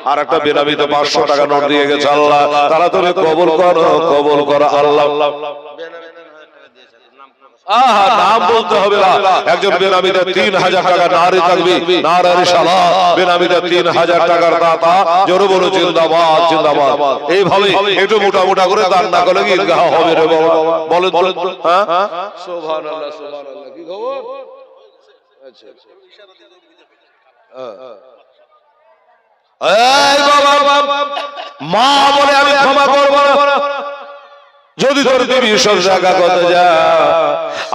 আর একটা বেনামিতে 500 টাকা নোট দিয়ে গেছে আল্লাহ তারা তুমি কবুল করো আল্লাহ আহা নাম বলতে হবে না একজন বেনামিতে 3000 টাকা নারী তাকবীর নারে রিসালাত বেনামিতে 3000 টাকার দাতা জোরে বলো জিন্দাবাদ জিন্দাবাদ এইভাবে একটু মোটা মোটা করে দান না করলে ঈদগাহ হবে রে বাবা বলেন তো হ্যাঁ সুবহানাল্লাহ সুবহানাল্লাহ কি খবর আচ্ছা এই বাবা মা বলে আমি ক্ষমা করব না যদি তোর দিবি সব জায়গা করতে যা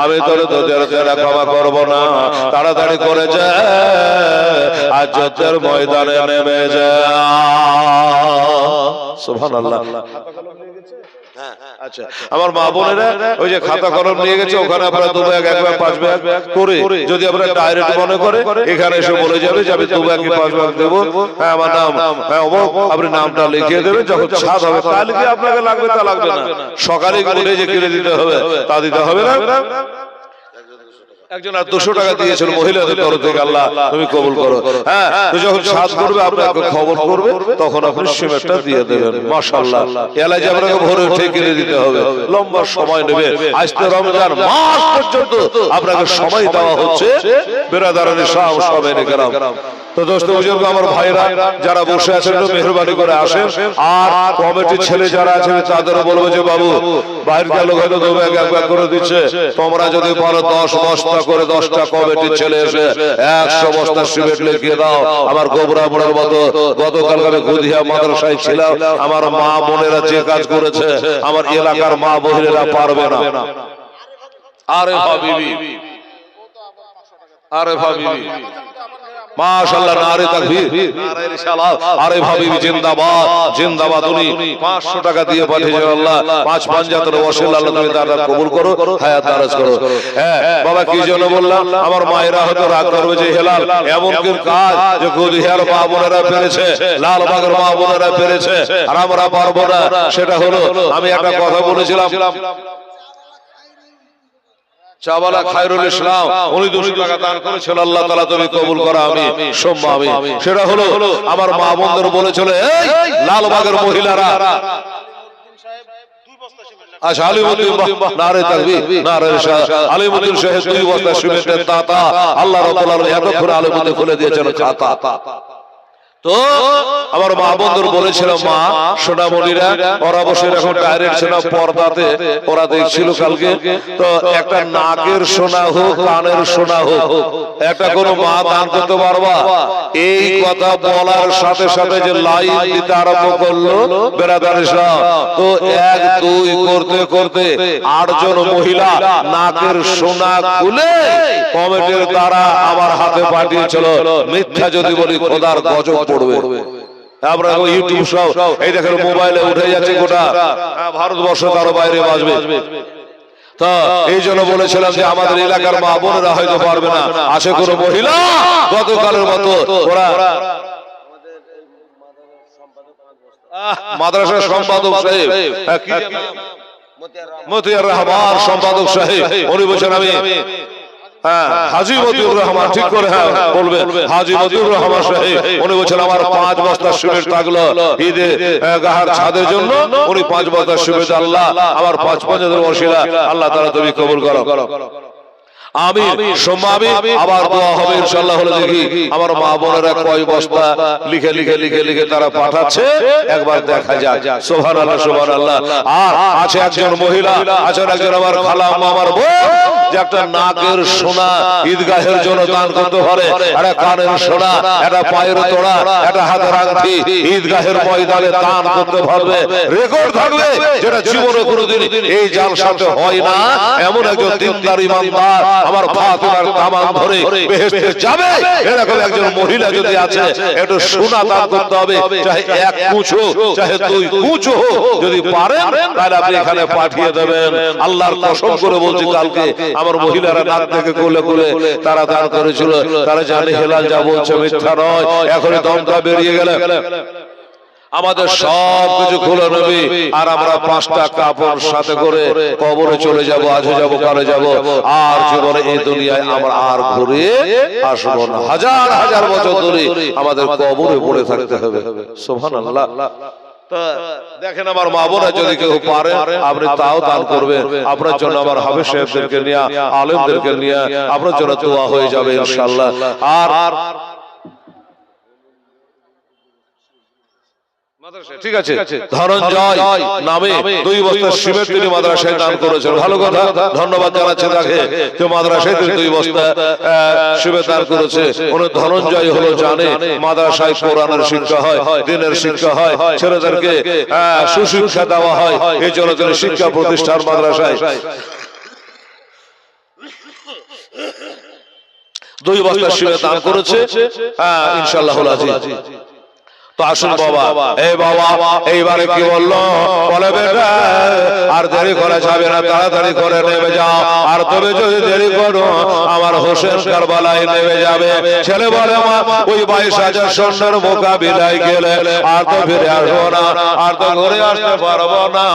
আমি তোর তোদের ক্ষমা করব না তাড়াতাড়ি করে যা আজ যুদ্ধের ময়দানে নেমে যা সুবহানাল্লাহ আচ্ছা আমার মা বোনেরা ওই যে খাতা কলম নিয়ে গেছে ওখানে আপনারা 2 ব্যাগ 1 ব্যাগ 5 ব্যাগ করে যদি আপনারা ডাইরেক্ট মনে করে এখানে এসে বলে যাবে যে আমি 2 ব্যাগ কি 5 ব্যাগ দেব হ্যাঁ আমার নাম হ্যাঁ আপনি নামটা লিখিয়ে দেবেন যখন ছাদ হবে কালকে আপনাকে লাগবে তা লাগবে না সকালে উঠে যে কিনে দিতে হবে তা দিতে হবে না একজন আর 200 টাকা দিয়েছিল মহিলাদের তরফ থেকে আল্লাহ তুমি কবুল করো হ্যাঁ তো যখন সাজ করবে আপনাকে খবর করবে তখন আপনি সিমেন্টটা দিয়ে দেবেন মাশাআল্লাহ এলাজি আপনাকে ভোরে উঠে কিনে দিতে হবে লম্বা সময় নেবে আজ তো রমজান মাস পর্যন্ত আপনাকে সময় দেওয়া হচ্ছে বিরাদারানি সাহেব সবাইকে کرام তো দোস্ত বুজুর্গ আমার ভাইরা যারা বসে আছেন একটু মেহেরবানি করে আসেন আর কমিটির ছেলে যারা আছেন তাদের বলবো যে বাবু বাইরের লোক হয়তো 2 ব্যাগ 1 ব্যাগ করে দিচ্ছে তোমরা যদি পারো 10 বস্তা করে 10টা কমিটির ছেলে এসে 100 বস্তা সিমেন্ট লিখিয়ে দাও আমার গোবরাপুরের মতো গতকাল আমি গুদিয়া মাদ্রাসায় ছিলাম আমার মা বোনেরা যে কাজ করেছে আমার এলাকার মা বোনেরা পারবে না আরে ভাবিবি মাশাআল্লাহ নারে তাকবীর নারে রিসালাত আরে ভাবিবি জিন্দাবাদ জিন্দাবাদ উনি 500 টাকা দিয়ে পাঠিয়েছেন আল্লাহ 5 পাঞ্জাতের ওসিলা আল্লাহ তুমি দাদা কবুল করো হায়াত দারাজ করো হ্যাঁ বাবা কি জন্য বললাম আমার মায়েরা হয়তো রাগ করবে যে হেলাল এমন কি কাজ যে গুদিয়ার মা বোনেরা পেরেছে লালবাগের মা বোনেরা পেরেছে আর আমরা পারবো না সেটা হলো আমি একটা কথা বলেছিলাম চাওয়ালা খায়রুল ইসলাম উনি 200 টাকা দান করেছেন আল্লাহ তাআলা তুমি কবুল করো আমি সম্মামি সেটা হলো আমার মা বোনদের বলেছিল এই লালবাগের মহিলারা আচ্ছা আলিমুদ্দিন নারে তাকবীর নারে রিসালাত আলিমুদ্দিন সাহেব 2 বস্তা সিমেন্টের দাতা আল্লাহ রাব্বুল আলামিন এতক্ষণ আলিমুদ্দিন খুলে দিয়েছেন খাতা তো আমার মা বন্ধুর বলেছিল মা সোনামণিরা ওরা বসে এখন ডাইরেক্ট ছিল পর্দাতে ওরা দেখছিল কালকে তো একটা নাকের সোনা হোক কানের সোনা হোক একটা কোনো মা দান করতে পারবা এই কথা বলার সাথে সাথে যে লাইন দিতে আরম্ভ করলো বেরাদার ইসলাম তো 1 2 করতে করতে 8 জন মহিলা নাকের সোনা খুলে কমিটির দ্বারা আমার হাতে পাঠিয়েছিল মিথ্যা যদি বলি খোদার গজব পড়বে আমরা ইউটিউব সব এই দেখেন মোবাইলে উঠে যাচ্ছে গোটা ভারতবর্ষ কারো বাইরে বাজবে তা এই জন্য বলেছিলাম যে আমাদের এলাকার মা বোনেরা হয়তো পারবে না আছে কোনো মহিলা গতকালের মতো ওরা মাদ্রাসার সম্পাদক সাহেব মতিয়ার রহমান সম্পাদক সাহেব উনি বলছেন আমি হাজী মতিউর রহমান ঠিক করে বলবেন হাজী মতিউর রহমান সাহেব উনি বলছেন আমার 5 বস্তা সিমেন্ট থাকলো ঈদে গাহার ছাদের জন্য উনি 5 বস্তা সিমেন্ট আল্লাহ আমার 5 পাঞ্জাতের ওসিলা আল্লাহ তাআলা তুমি কবুল করো আমি সম্মাবি আবার দোয়া হবে ইনশাআল্লাহ হলো দেখি আমার মা বোনেরা কয় বস্তা লিখে লিখে লিখে লিখে তারা পাঠাচ্ছে একবার দেখা যাক সুবহানাল্লাহ সুবহানাল্লাহ আর আছে একজন মহিলা আছে একজন আমার খালা আমার বোন যে একটা নাকের সোনা ঈদগাহের জন্য দান করতে পারে একটা কানের সোনা একটা পায়ের তোড়া একটা হাতের আংটি ঈদগাহের ময়দানে দান করতে পারবে রেকর্ড থাকবে যেটা জীবনে কোনোদিন এই জালসাতে হয় না এমন একজন দিনদার ইমানদার আমার ফাতিমার দামান ধরে বেহেশতে যাবে, এরকম একজন মহিলা যদি আছে একটু সোনা দান করতে হবে, চাহে এক কুচো চাহে দুই কুচো যদি পারেন তাহলে আপনি এখানে পাঠিয়ে দেবেন। আল্লাহর কসম করে বলছি, কালকে আমার মহিলারা নাক থেকে কোলে কোলে তারা দান করেছিল, তারা জানে হেলাল যা বলছে মিথ্যা নয়। এখনই দমটা বেরিয়ে গেলে আমাদের সব কিছু খুলে নেবে, আর আমরা 5টা কাপড় সাথে করে কবরে চলে যাব, আজও যাব, কালে যাব, আর জীবনে এই দুনিয়ায় আমরা আর ঘুরে আসবো না। হাজার হাজার বছর ধরে আমাদের কবরে পড়ে থাকতে হবে। সুবহানাল্লাহ। দেখেন আমার মা বোনা যদি কেউ পারে আপনি তাও দান করবেন। আপনার জন্য আমার হাফেজ সাহেবদেরকে নিয়ে, আলেমদেরকে নিয়ে আপনার জন্য দোয়া হয়ে যাবে ইনশাআল্লাহ। আর ঠিক আছে, ধনঞ্জয় নামে 2 বস্তা সিমেন্ট তিনি মাদ্রাসায় দান করেছেন। ভালো কথা, ধন্যবাদ জানাচ্ছি তাকে যে মাদ্রাসায় 2 বস্তা সিমেন্ট দান করেছে। উনি ধনঞ্জয় হলো জানে মাদ্রাসায় কোরআনের শিক্ষা হয়, দ্বীনের শিক্ষা হয়, ছেলেদেরকে সুশিক্ষা দেওয়া হয়, এই জন্য তিনি শিক্ষা প্রতিষ্ঠান মাদ্রাসায় 2 বস্তা সিমেন্ট দান করেছে। ইনশাআল্লাহুল আজিজ। তো আসুন বাবা, এই বাবা এইবারে কি বললো, বলে বেটা আর দেরি করা যাবে না, তাড়াতাড়ি করে নেমে যাও, আর তবে যদি দেরি করো আমার হোসেন কারবালায় নেমে যাবে। ছেলে বলে মা ওই 22,000 সৈন্যের মোকাবিলায় গেলে আর তো ফিরে আসবো না, আর তো ঘুরে আসতে পারবো না।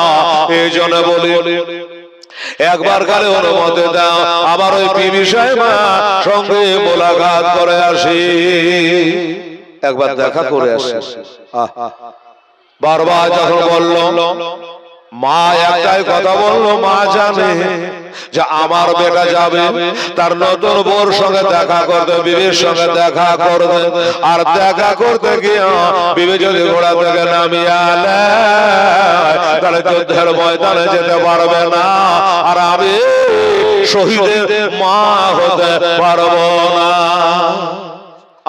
এই জন্য বলি একবার কালে অনুমতি দাও, আবার ওই বিবি সাহেবা সঙ্গে মোলাকাত করে আসি, একবার দেখা করে আসি। বারবার যখন বলল, মা একটাই কথা বললো, মা জানে যে আমার বেটা যাবে তার নতুন বউর সঙ্গে দেখা করতে, বিবির সঙ্গে দেখা করতে, আর দেখা করতে গিয়ে বিবি যদি ঘোড়া থেকে নামিয়ে আলে তাহলে যুদ্ধের ময়দানে যেতে পারবে না, আর আমি শহীদের মা হতে পারবো না,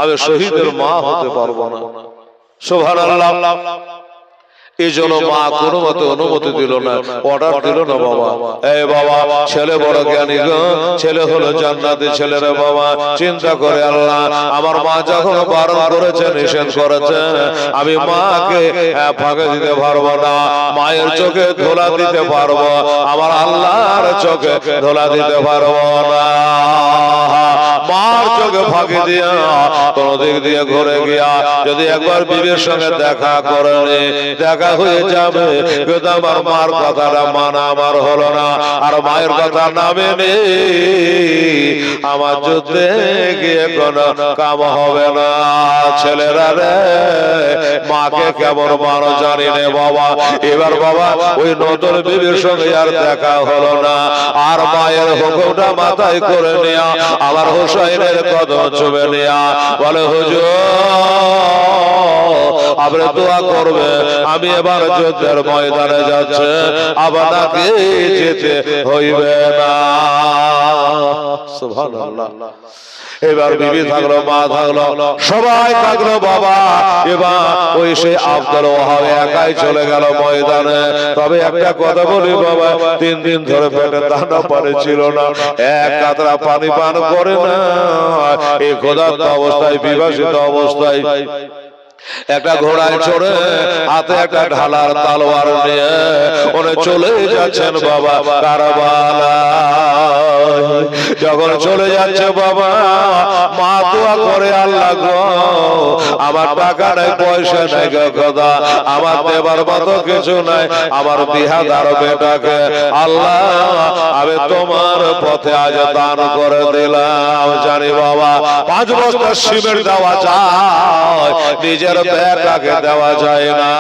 আমি শহীদের মা হতে পারবো না। সুবহানাল্লাহ। এই জন্য মা কোনো মতে অনুমতি দিল না, অর্ডার দিল না। বাবা এই বাবা ছেলে বড় জ্ঞানী গো, ছেলে হলো জান্নাতি ছেলে রে বাবা। চিন্তা করে আল্লাহ আমার মা যখন বারণ করেছে, নিষেধ করেছে, আমি মাকে ফাঁকে দিতে পারবো না, মায়ের চোখে ধোলা দিতে পারবো, আমার আল্লাহর চোখে ধোলা দিতে পারবো না। মার চোখে ফাঁকি দিয়া কোন দিক দিয়ে ঘুরে গিয়া যদি একবার বিবির সঙ্গে দেখা করে, দেখা হয়ে যাবে, কিন্তু আমার মার কথাটা মানা আমার হলো না, আর মায়ের কথা না মেনে আমার যুদ্ধে গিয়ে কোন কাম হবে না। ছেলেরা রে মাকে কেমন মানো জানি নে বাবা। এবার বাবা ওই নতুন বিবির সঙ্গে আর দেখা হলো না, আর মায়ের হুকুমটা মাথায় করে নেয়া আমার হোসেনের কদম চুমে নেয়া বলে, হুজুর আপনি দোয়া করবে, আমি এবার যুদ্ধের ময়দানে যাচ্ছে, আপনাকে যেতে হইবে না। সুবহানাল্লাহ। এবার বিবি থাকলো, মা থাকলো, সবাই থাকলো বাবা। এবার ওই সে আব্দুল ওয়াহাব একাই চলে গেল ময়দানে। তবে একটা কথা বলি বাবা, 3 দিন ধরে পেটে দানা পানি ছিল না, এক কাতরা পানি পান করে না, এই ক্ষুধার্ত অবস্থায়, বিভাসিত অবস্থায় একটা ঘোড়ায় চড়ে হাতে একটা ঢালার তলোয়ার নিয়ে উনি চলে যাচ্ছেন বাবা কারবালা। যখন চলে যাচ্ছে বাবা, মা দোয়া করে, আল্লাহ গো আমার টাকা নাই, পয়সা নাই গো খোদা, আমার দেবার মতো কিছু নাই, আমার বিহাদার বেটাকে আল্লাহ আমি তোমার পথে আজ দান করে দিলাম। জানি বাবা 5 বস্তা সিমেন্ট দেওয়া যায়, নিজের বেটাকে দেওয়া যায় না,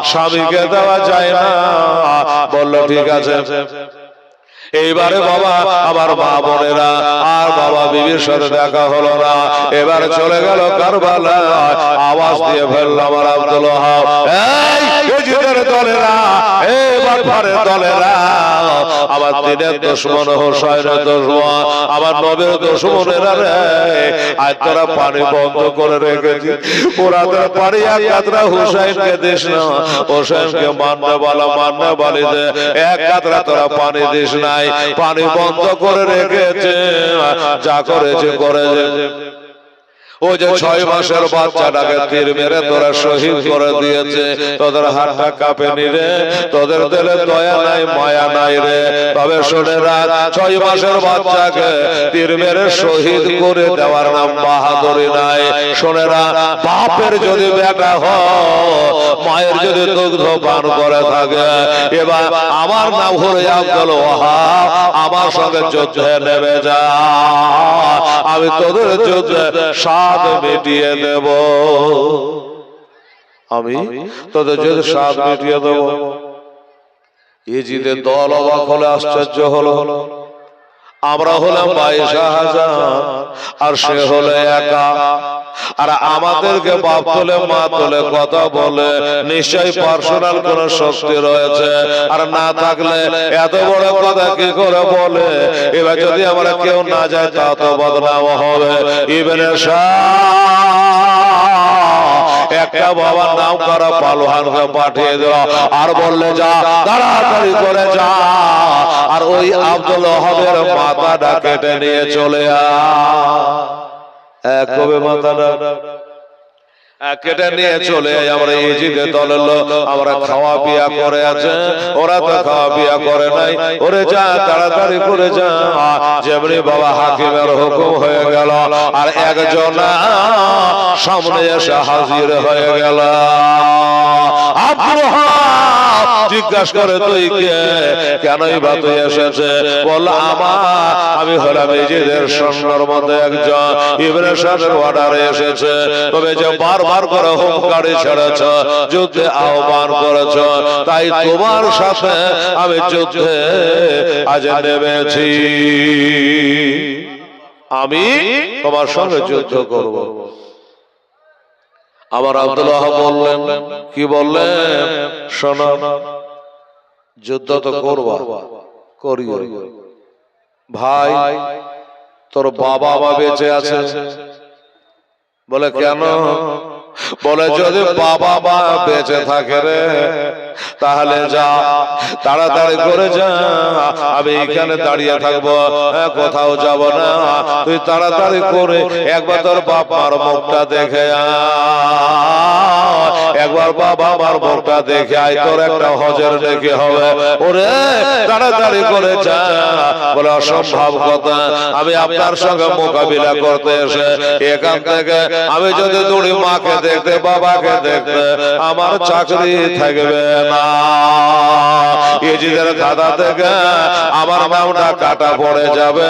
স্বামীকে দেওয়া যায় না। বললো ঠিক আছে। এইবারে বাবা আমার মা বোনেরা আর বাবা বিবির সাথে দেখা হলো না, এবারে চলে গেল কারবালা। আওয়াজ দিয়ে ফেলল আমার আব্দুল ওয়াহাব, এই জিদের দলেরা, এই বাটপারের দলেরা আমার দিনের দুশমন হোসাইনের দুশমন আমার নবীর দুশমনেরা রে আজ তোরা পানি বন্ধ করে রেখেছি ওরাদের পানি এক কাতরা হোসাইনকে দিস না হোসাইনকে মাননে বলি যে এক কাতরা তোরা পানি দিস নাই পানি বন্ধ করে রেখেছে যা করেছে করেছে ওই যে 6 মাসের বাচ্চাটাকে তীর মেরে তোরা শহীদ করে দিয়েছে তোদের হাতটা কাঁপেনি রে তোদের দিলে দয়া নাই মায়া নাই রে তবে শুনে রাখ 6 মাসের বাচ্চাকে তীর মেরে শহীদ করে দেওয়ার নাম বাহাদুরি নাই শুনে রাখ বাপের যদি বেটা হয় মায়ের যদি দুগ্ধ পান করে থাকে এবার আমার নাম হলো আব্দুল ওয়াহাব আমার সঙ্গে যুদ্ধে নেমে যা আমি তোদের যুদ্ধে স্বাদ মিটিয়ে দেব আমি তোদের যুদ্ধে স্বাদ মিটিয়ে দেব ইজিদের দল অবাক হলে আশ্চর্য হলো আমরা হলাম 22,000 আর সে হলো একা আর আমাদেরকে বাপ তোলে মা তোলে কথা বলে নিশ্চয়ই পার্সোনাল কোন শক্তি রয়েছে আর না থাকলে এত বড় কথা কি করে বলে এবার যদি আমরা কেউ না যায় তা তো বদনাম হবে ইবনে একটা বাবার নাম করা পালোহানকে পাঠিয়ে দিল আর বললে যা তাড়াতাড়ি করে যা আর ওই আব্দুল ওয়াহাবের মাথাটা কেটে নিয়ে চলে এক কবে মাথাটা কেটে নিয়ে চলে আমরা ইজিদের দলের লোক আমরা খাওয়া পিয়া করে আছে ওরা তো খাওয়া পিয়া করে নাই ওরে যা তাড়াতাড়ি করে যা যেমনি বাবা হাকিমের হুকুম হয়ে গেল আর একজন সামনে এসে হাজির হয়ে গেল জিজ্ঞাসা করে তুই কে কেনই বা তুই এসেছে বল আমি হলাম ইজিদের সৈন্যর মধ্যে একজন ইবনে সাদের অর্ডারে এসেছে তবে যে বারবার করে হুঙ্কারি ছেড়েছ যুদ্ধে আহ্বান করেছ তাই তোমার সাথে আমি যুদ্ধে আজ নেমেছি আমি তোমার সঙ্গে যুদ্ধ করব আমার আব্দুল ওয়াহাব বললেন কি বললেন শোনো যুদ্ধ তো করবা করিও ভাই তোর বাবা মা বেঁচে আছে বলে কেন বলে যদি বাবা মা বেঁচে থাকে রে তাহলে যা তাড়াতাড়ি করে যা আমি এখানে দাঁড়িয়ে থাকবো কোথাও যাব না তুই তাড়াতাড়ি করে একবার তোর বাবার মুখটা দেখে একবার বাবা মার মুখটা দেখে আয় তোর একটা হজের দেখে হবে ওরে তাড়াতাড়ি করে যা বলে অসম্ভব কথা আমি আপনার সঙ্গে মোকাবিলা করতে এসে এখান থেকে আমি যদি দৌড়ি মাকে দেখতে বাবাকে দেখতে আমার চাকরি থাকবে না ইজিদের খাতা থেকে আমার নামটা কাটা পড়ে যাবে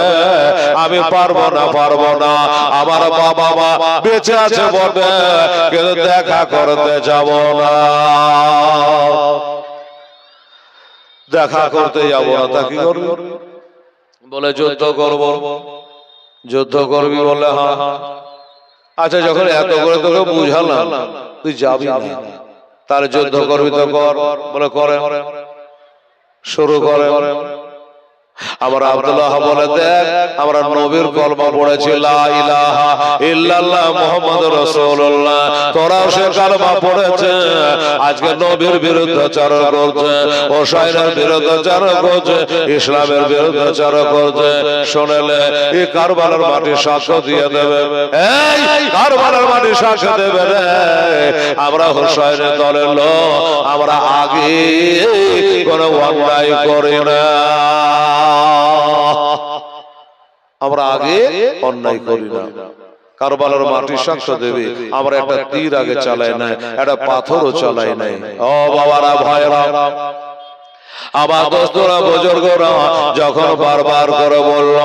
আমি পারবো না আমার বাবা মা বেঁচে আছে বটে কিন্তু দেখা করতে যাব না দেখা করতে যাব না তা কি করবি বলে যুদ্ধ করব যুদ্ধ করবি বলে হ্যাঁ আচ্ছা যখন এত করে তোকে বুঝালাম তুই যাবি না তার যুদ্ধ করবি তো কর বলে করে শুরু করে আমার আব্দুল ওয়াহাব বলে দেখ আমরা নবীর কলমা পড়েছি লা ইলাহা ইল্লাল্লাহ মুহাম্মাদুর রাসূলুল্লাহ তোরাও সে কলমা পড়েছে আজকে নবীর বিরুদ্ধাচারণ করছে হোসাইনের বিরুদ্ধাচারণ করছে ইসলামের বিরুদ্ধাচারণ করছে শুনলে এই কারবালার মাটি সাক্ষ্য দিয়ে দেবে এই কারবালার মাটি সাক্ষ্য দেবে রে আমরা হোসাইনের দলের লোক আমরা আগে কোনো অন্যায় করি না আমরা আগে অন্যায় করি না কারবালার মাটি সাক্ষ্য দেবে আমরা একটা তীর আগে চালাই না একটা পাথরও চালাই নাই ও বাবারা ভাইরা আমার দোস্তরা বুজুর্গরা যখন বারবার করে বলল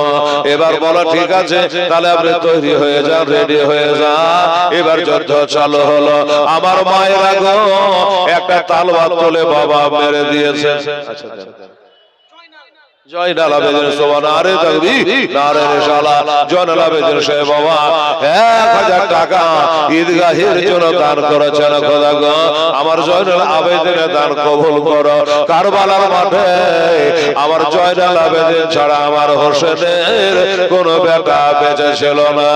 এবার বলা ঠিক আছে তাহলে আপনি তৈরি হয়ে যান রেডি হয়ে যান এবার যুদ্ধ চালু হলো আমার মায়েরা গো একটা তালওয়ার তুলে বাবা মেরে দিয়েছে জয়নাল আবেদিন সোবান আরে তাকবীর নারে রিসালাত জয়নাল আবেদিন সাহেব বাবা 1000 টাকা ঈদগাহের জন্য দান করেছেন। খোদা গো আমার জয়নাল আবেদিনের দান কবুল করো। কারবালার মাঠে আমার জয়নাল আবেদিন ছাড়া আমার হোসেনের কোন বেটা বেঁচে ছিল না,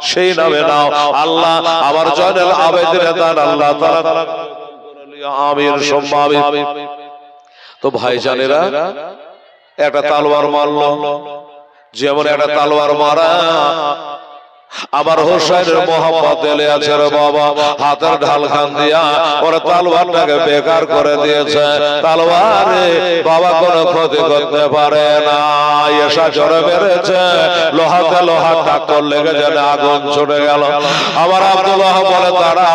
সেই নামে নাও আল্লাহ আমার জয়নাল আবেদিনের দান আল্লাহ তাআলা আমিন সুম্মা আমিন। তো ভাইজানেরা একটা তালোয়ার মারলো, যেমন একটা তালোয়ার মারা আমার হোসেনের মোহাম্মদ এলে আছে রে বাবা, হাতের ঢাল খান দিয়া ওরা তালোয়ারটাকে বেকার করে দিয়েছে। তালোয়ারে বাবা কোনো ক্ষতি করতে পারে না, এসা জোরে মেরেছে, লোহাতে লোহার টাক্কর লেগে যেন আগুন ছুটে গেল। আমার আব্দুল্লাহ বলে দাঁড়া,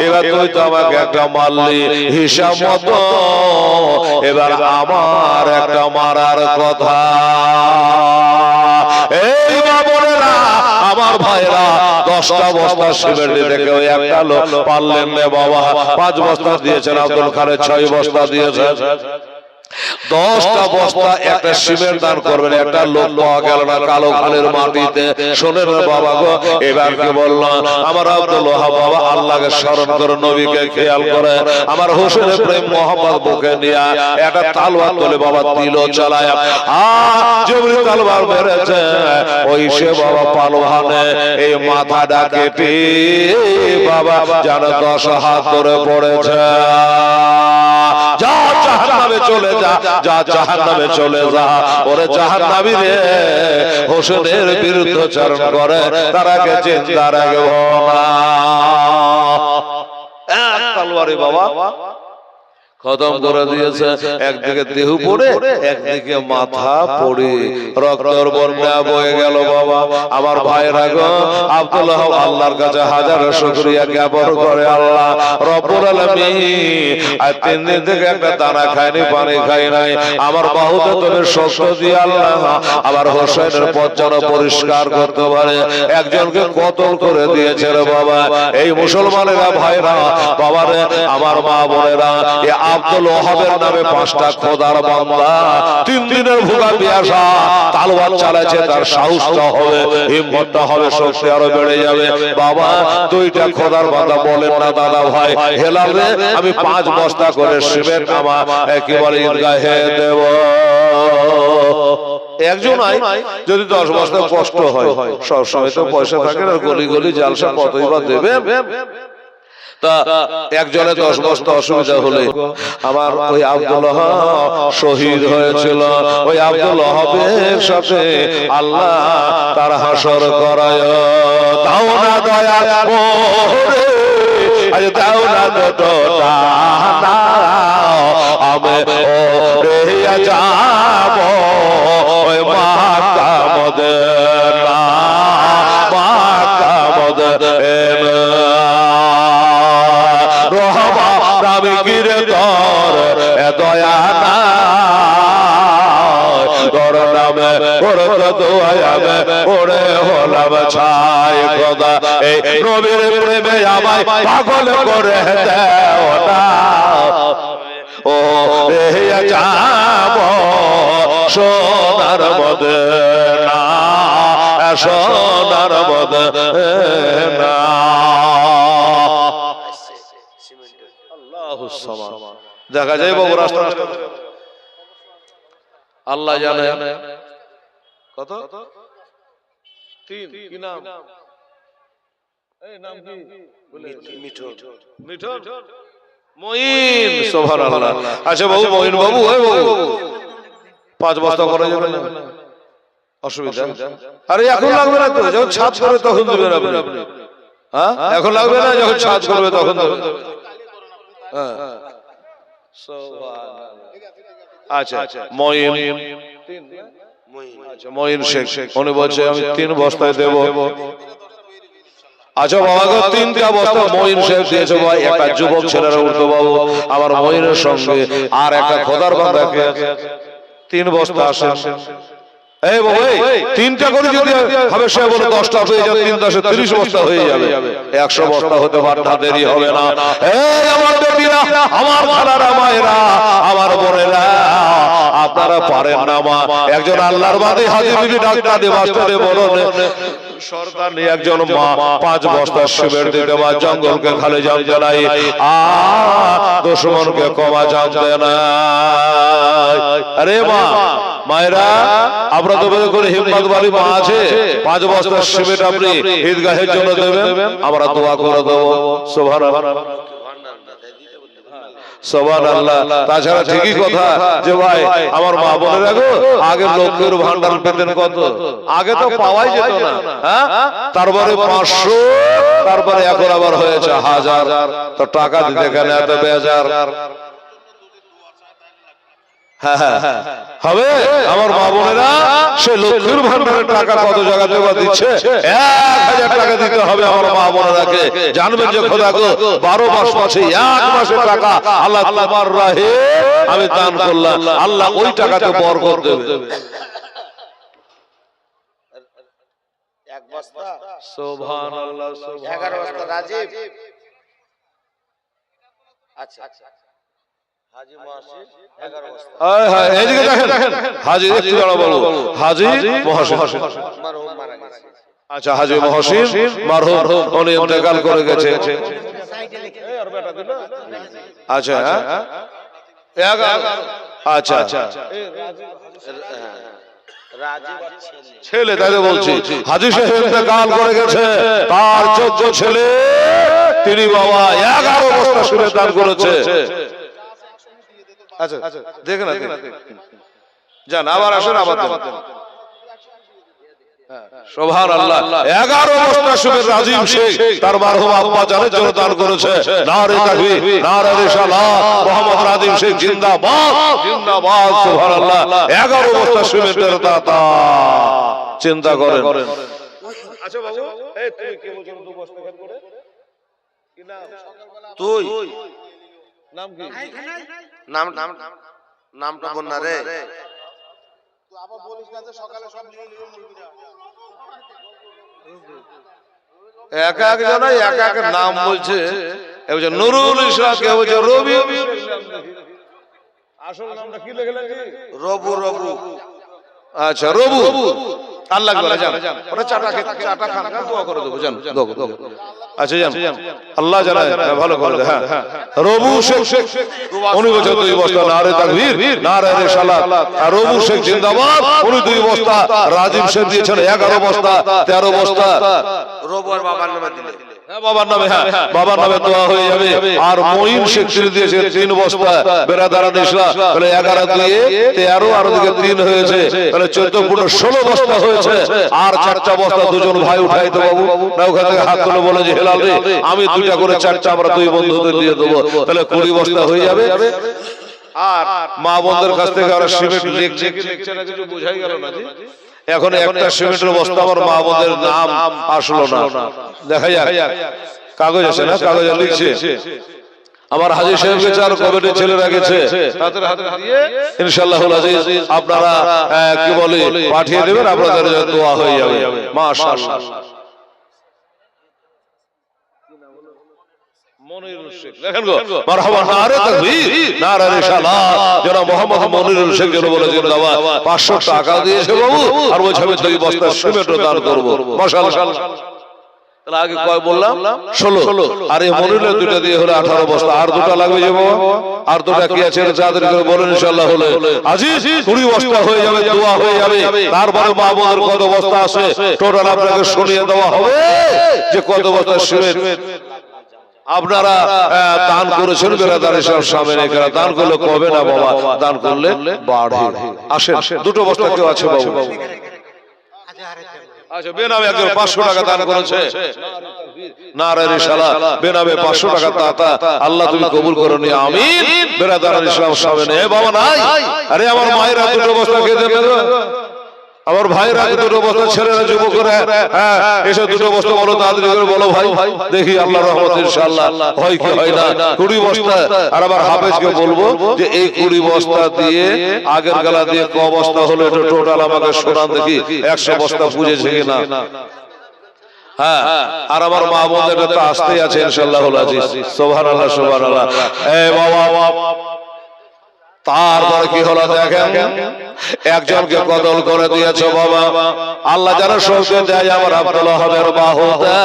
এবার তুই তো আমাকে একটা মারলি হিসাব মতো, এবার আমার একটা মারার কথা। এই বাবরেরা আমার ভাইরা 10টা বস্তা সিমেন্ট থেকে ওই একটা লোক পারলেন না বাবা, 5 বস্তা দিয়েছেন, আব্দুল খালেদ 6 বস্তা দিয়েছেন। 10টা বস্তা একটা সিমেন্ট দান করবেন, একটা লোক পাওয়া গেল না কালো খালের মাটিতে। শোনেন বাবা গো, এবার কি বললাম আমার আব্দুল্লাহ বাবা আল্লাহকে স্মরণ করে, নবীকে খেয়াল করে, আমার হোসেনের প্রেম মোহাম্মদ বুকে নিয়ে একটা তালোয়ার তোলে বাবা, দিল চালায় যেমনি তালোয়ার মেরেছে ওই সে বাবা পালোহানে এই মাথাটা কেটে বাবা যেন 10 হাত ধরে পড়েছে। যা জাহান্নামে চলে যা, যা জাহান্নামে চলে যা, ওরে জাহান্নামী রে হোসেনের বিরুদ্ধাচরণ করে তারাকে জিন্দা রাখব না। এক তলোয়ারে বাবা খতম করে দিয়েছে, একদিকে দেহ পড়ে একদিকে মাথা পড়ে রক্তের বন্যা বয়ে গেল বাবা। আমার ভাইরা গো, আব্দুল্লাহ আল্লাহর কাছে হাজারো শুকরিয়া জ্ঞাপন করে, আল্লাহ রব্বুল আলামিন আজ 3 দিন থেকে একটা দানা খায়নি, পানি খাই নাই, আমার বাহুতে তুমি শক্ত দিয়ে আল্লাহ আমার হোসেনের পথ যেন পরিষ্কার করতে পারে। একজনকে কতল করে দিয়েছে রে বাবা। এই মুসলমানেরা ভাইরা বাবা রে, আমার মা বোনেরা, আব্দুল ওহাবের নামে 5টা খোদার বান্দা 3 দিনের ভুগা পিয়াসা তালোয়ার চালাচ্ছে, তার সাহসটা হবে, হিম্মতটা হবে, শক্তি আরো বেড়ে যাবে। বাবা 2টা খোদার বান্দা বলেন না দাদা ভাই হেলাল রে, আমি 5 বস্তা করে সিমেন্ট আমার একেবারে ঈদগাহে দেব। একজন যদি 10 বস্তা কষ্ট হয়, সব সময় তো পয়সা থাকে না, গলি গলি জালসা কতই বা দেবে। তা একজনে 10 বস্তা অসুবিধা হলে আমার ওই আব্দুল্লাহ শহীদ হয়েছিল, ওই আব্দুল্লাহের সাথে আল্লাহ তার হাসর করায়। তাও না দয়া করে আজ দাও না দোটা আমি ওরে যাব ওই মাতা মদিনা, মাতা মদিনা রহবা রাবি গিরে দর দয়া না তোর নামে ওরে দোয়াবে ওরে হলাম ছাই খোদা, এই নবীর প্রেমে আমায় পাগল করে দেও না, ও রে যাব সোনার মদিনা, সোনার মদিনা। দেখা যায় বাবু রাস্তা আল্লাহ জানে কত 3 কি নাম, এই নাম কি মিঠুন, মিঠুন মঈন, সুবহানাল্লাহ। আচ্ছা বাবু মঈন বাবু, ওই বাবু 5 বস্তা করে যাবে না, অসুবিধা? আরে এখন লাগবে না তো, যখন ছাদ করবে তখন দিবেন আপনি। হ্যাঁ এখন লাগবে না, যখন ছাদ করবে তখন দেবেন। হ্যাঁ আচ্ছা মঈন, আচ্ছা মঈন শেখ, উনি বলছে আমি 3 বস্তায় দেব। আচ্ছা বাবা গো 3টা বস্তা মঈন শেখ দিয়েছে ভাই। একটা যুবক ছেলেরা উঠতো বাবু, আমার মঈনের সঙ্গে আর একটা খোদার বান্দাকে 3 বস্তা আসে। এই বাবু 3টা করে যদি হবে সে বলে 10টা হয়ে যাবে, 3 10 30 বস্তা হয়ে যাবে, 100 বস্তা হতে পারে না, দেরি হবে না। এই আমার বেটিরা, আমার খালারা, মায়েরা, আমার বোনেরা, আপনারা পারেন না মা একজন আল্লাহর বাদী হাজী বিবি ডাক্তার মাস্টারে বলুন সরকার নিয়ে একজন মা 5 বস্তা সিমেন্ট দিতে মা জঙ্গলকে খালি জাম জ্বালাই দুশমনকে কমা জাম দেয় না। আরে মা মায়েরা আমরা তো বলে করে হিম্মত বাড়ি মা আছে 5 বস্তা সিমেন্ট আপনি ঈদগাহের জন্য দেবেন আমরা দোয়া করে দেবো সুবহানাল্লাহ সুবহানাল্লাহ। তাছাড়া ঠিকই কথা যে ভাই আমার মা বোনেরা গো আগে লক্ষ্মীর ভান্ডার পেতেন কত আগে তো পাওয়াই যেত না হ্যাঁ তারপরে 500 তারপরে এখন আবার হয়েছে 1000 তো টাকা দিতে কেন এত বেজার হবে আমার মা বোনেরা সে লক্ষ্মীর ভান্ডারের টাকা কত জায়গা থেকে দিচ্ছে 1000 টাকা দিতে হবে আমার মা বোনেরাকে জানবেন যে খোদা গো 12 মাস মাসে 1 মাসের টাকা আল্লাহ তোমার রাহে আমি দান করলাম আল্লাহ ওই টাকাতে বরকত দেবে। এক বস্তা সুবহানাল্লাহ 11 বস্তা রাজীব আচ্ছা হাজী মহসিন 11 বস্তা হায় হায় এইদিকে দেখেন হাজী একটু দাঁড়াও বলো হাজী মহসিন মরহুম মারা গেছে আচ্ছা হাজী মহসিন মারহুম উনি ইন্তেকাল করে গেছে আচ্ছা আচ্ছা রাজীব ছেলে তাই তো বলছি হাজী সাহেব ইন্তেকাল করে গেছে তার 14 ছেলে তিনি বাবা 11 বস্তা সুরে দান করেছে। আচ্ছা দেখেন যান আবার আসেন আবার সুবহানাল্লাহ 11 বস্তা সুরে রাজীব শেখ তার মারহুম আব্বা জানের জন্য দান করেছে। নারে তাকবীর নারে রিসালাত মোহাম্মদ রাজীব শেখ জিন্দাবাদ জিন্দাবাদ সুবহানাল্লাহ 11 বস্তা সিমেন্টের দাতা চিন্তা করেন। আচ্ছা বাবু এই তুই কে বলছিস 2 বস্তা খান করে কি নাম তুই নাম কি নামটা বল না রে তুই আবার বলিস না যে সকালে সব নিয়ে নিয়ে মুরগিরা এক এক জন এক এক নাম বলছে এ বলছে নুরুল ইসলাম কে বলছে রবি আসল নামটা কি লিখলেন কি রবু আচ্ছা রবু আল্লাহ করে জান ওটা চাটা খান খান দোয়া করে দেবো জান আচ্ছা জান আল্লাহ জানে ভালো করে হ্যাঁ রবু শেখ উনি বলছে 2 বস্তা নারে তাকবীর নারে রিসালাত আর রবু শেখ জিন্দাবাদ উনি 2 বস্তা রাজীব শেখ দিয়েছেন 11 বস্তা 13 বস্তা রবু আর বাবার নামে দিলে বাবার নামে হ্যাঁ বাবার নামে দোয়া হয়ে যাবে। আর মঈন শেখ দিয়েছে 3 বস্তা বেরাদারান ইসলাম তাহলে 11 দিয়ে 13 আর ওদিকে 3 হয়েছে তাহলে 14 পুরো 16 বস্তা হয়েছে। আর 4টা বস্তা দুজন ভাই উঠাই তো বাবু না ওখান থেকে হাত তুলে বলে যে হেলাল রে আমি 2টা করে 4টা আমরা 2 বন্ধুদের দিয়ে দেবো তাহলে 20 বস্তা হয়ে যাবে। আর মা বন্ধুদের কাছ থেকে আর সিমেন্ট লিখছে না কিছু বোঝাই গেল না জি এখন একটা সিমেন্টের বস্তা আমার মা বোনদের নাম আসলো না দেখা যাক কাগজ আছে না কাগজে লিখছে আমার হাজী সাহেবকে 4 কমিটির ছেলেরা গেছে তাদের হাতে দিয়ে ইনশাআল্লাহুল আজিজ আপনারা কি বলে পাঠিয়ে দেবেন আপনাদের দোয়া হয়ে যাবে মাশাআল্লাহ। মনিরুল শেখ দেখেন গো মারহাবা নারে তাকবীর নারে রিসালাত জনাব মোহাম্মদ মনিরুল শেখ যেন বলে জিন্দাবাদ 500 টাকা দিয়েছে বাবু আর বলছে আমি 2 বস্তা সিমেন্ট দান করব মাশাআল্লাহ। তাহলে আগে কয় বললাম 16 আর এই মনিরুলের 2টা দিয়ে হলো 18 বস্তা আর 2টা লাগবে যে বাবা আর 2টা কি আছে যাদের করে বলেন ইনশাআল্লাহ হলো আজিজ 20 বস্তা হয়ে যাবে দোয়া হয়ে যাবে। তারপরে মা বোনের কত বস্তা আছে টোটাল আপনাকে শুনিয়ে দেওয়া হবে যে কত বস্তা সিমেন্ট আপনারা দান করেছেন বেরাদারের সামনে এখানে দান করলে কবে না বাবা দান করলে বাড়ে আসেন 2 বস্তা কেউ আছে বাবু আচ্ছা বেনামে একজন 500 টাকা দান করেছে নারে রিসালাত বেনামে 500 টাকা দাতা আল্লাহ তুমি কবুল করো নি আমিন বেরাদারের ইসলাম সামনে এ বাবা নাই আরে আমার মায়েরা 2 বস্তা খেয়ে দেন আমার ভাইরা 2 বস্তা ছেলেরা যুবকরা হ্যাঁ এসে 2 বস্তা বলো তাড়াতাড়ি করে বলো ভাই দেখি আল্লাহর রহমত ইনশাআল্লাহ হয় কি হয় না 20 বস্তা আর আবার হাফেজকে বলবো যে এই 20 বস্তা দিয়ে আগের গালা দিয়ে ক বস্তা হলো এটা টোটাল আমাকে শোনান দেখি 100 বস্তা বুঝেছে কিনা হ্যাঁ আর আমার মা বোনদের তো আসতেই আছে ইনশাআল্লাহুল আজিজ সুবহানাল্লাহ সুবহানাল্লাহ এ বাবা তারপরে কি হলো দেখেন, একজনকে কতল করে দিয়েছে বাবা। আল্লাহ যারা শক্তি দেয় আমার আব্দুল্লাহ হবের বাহুতে,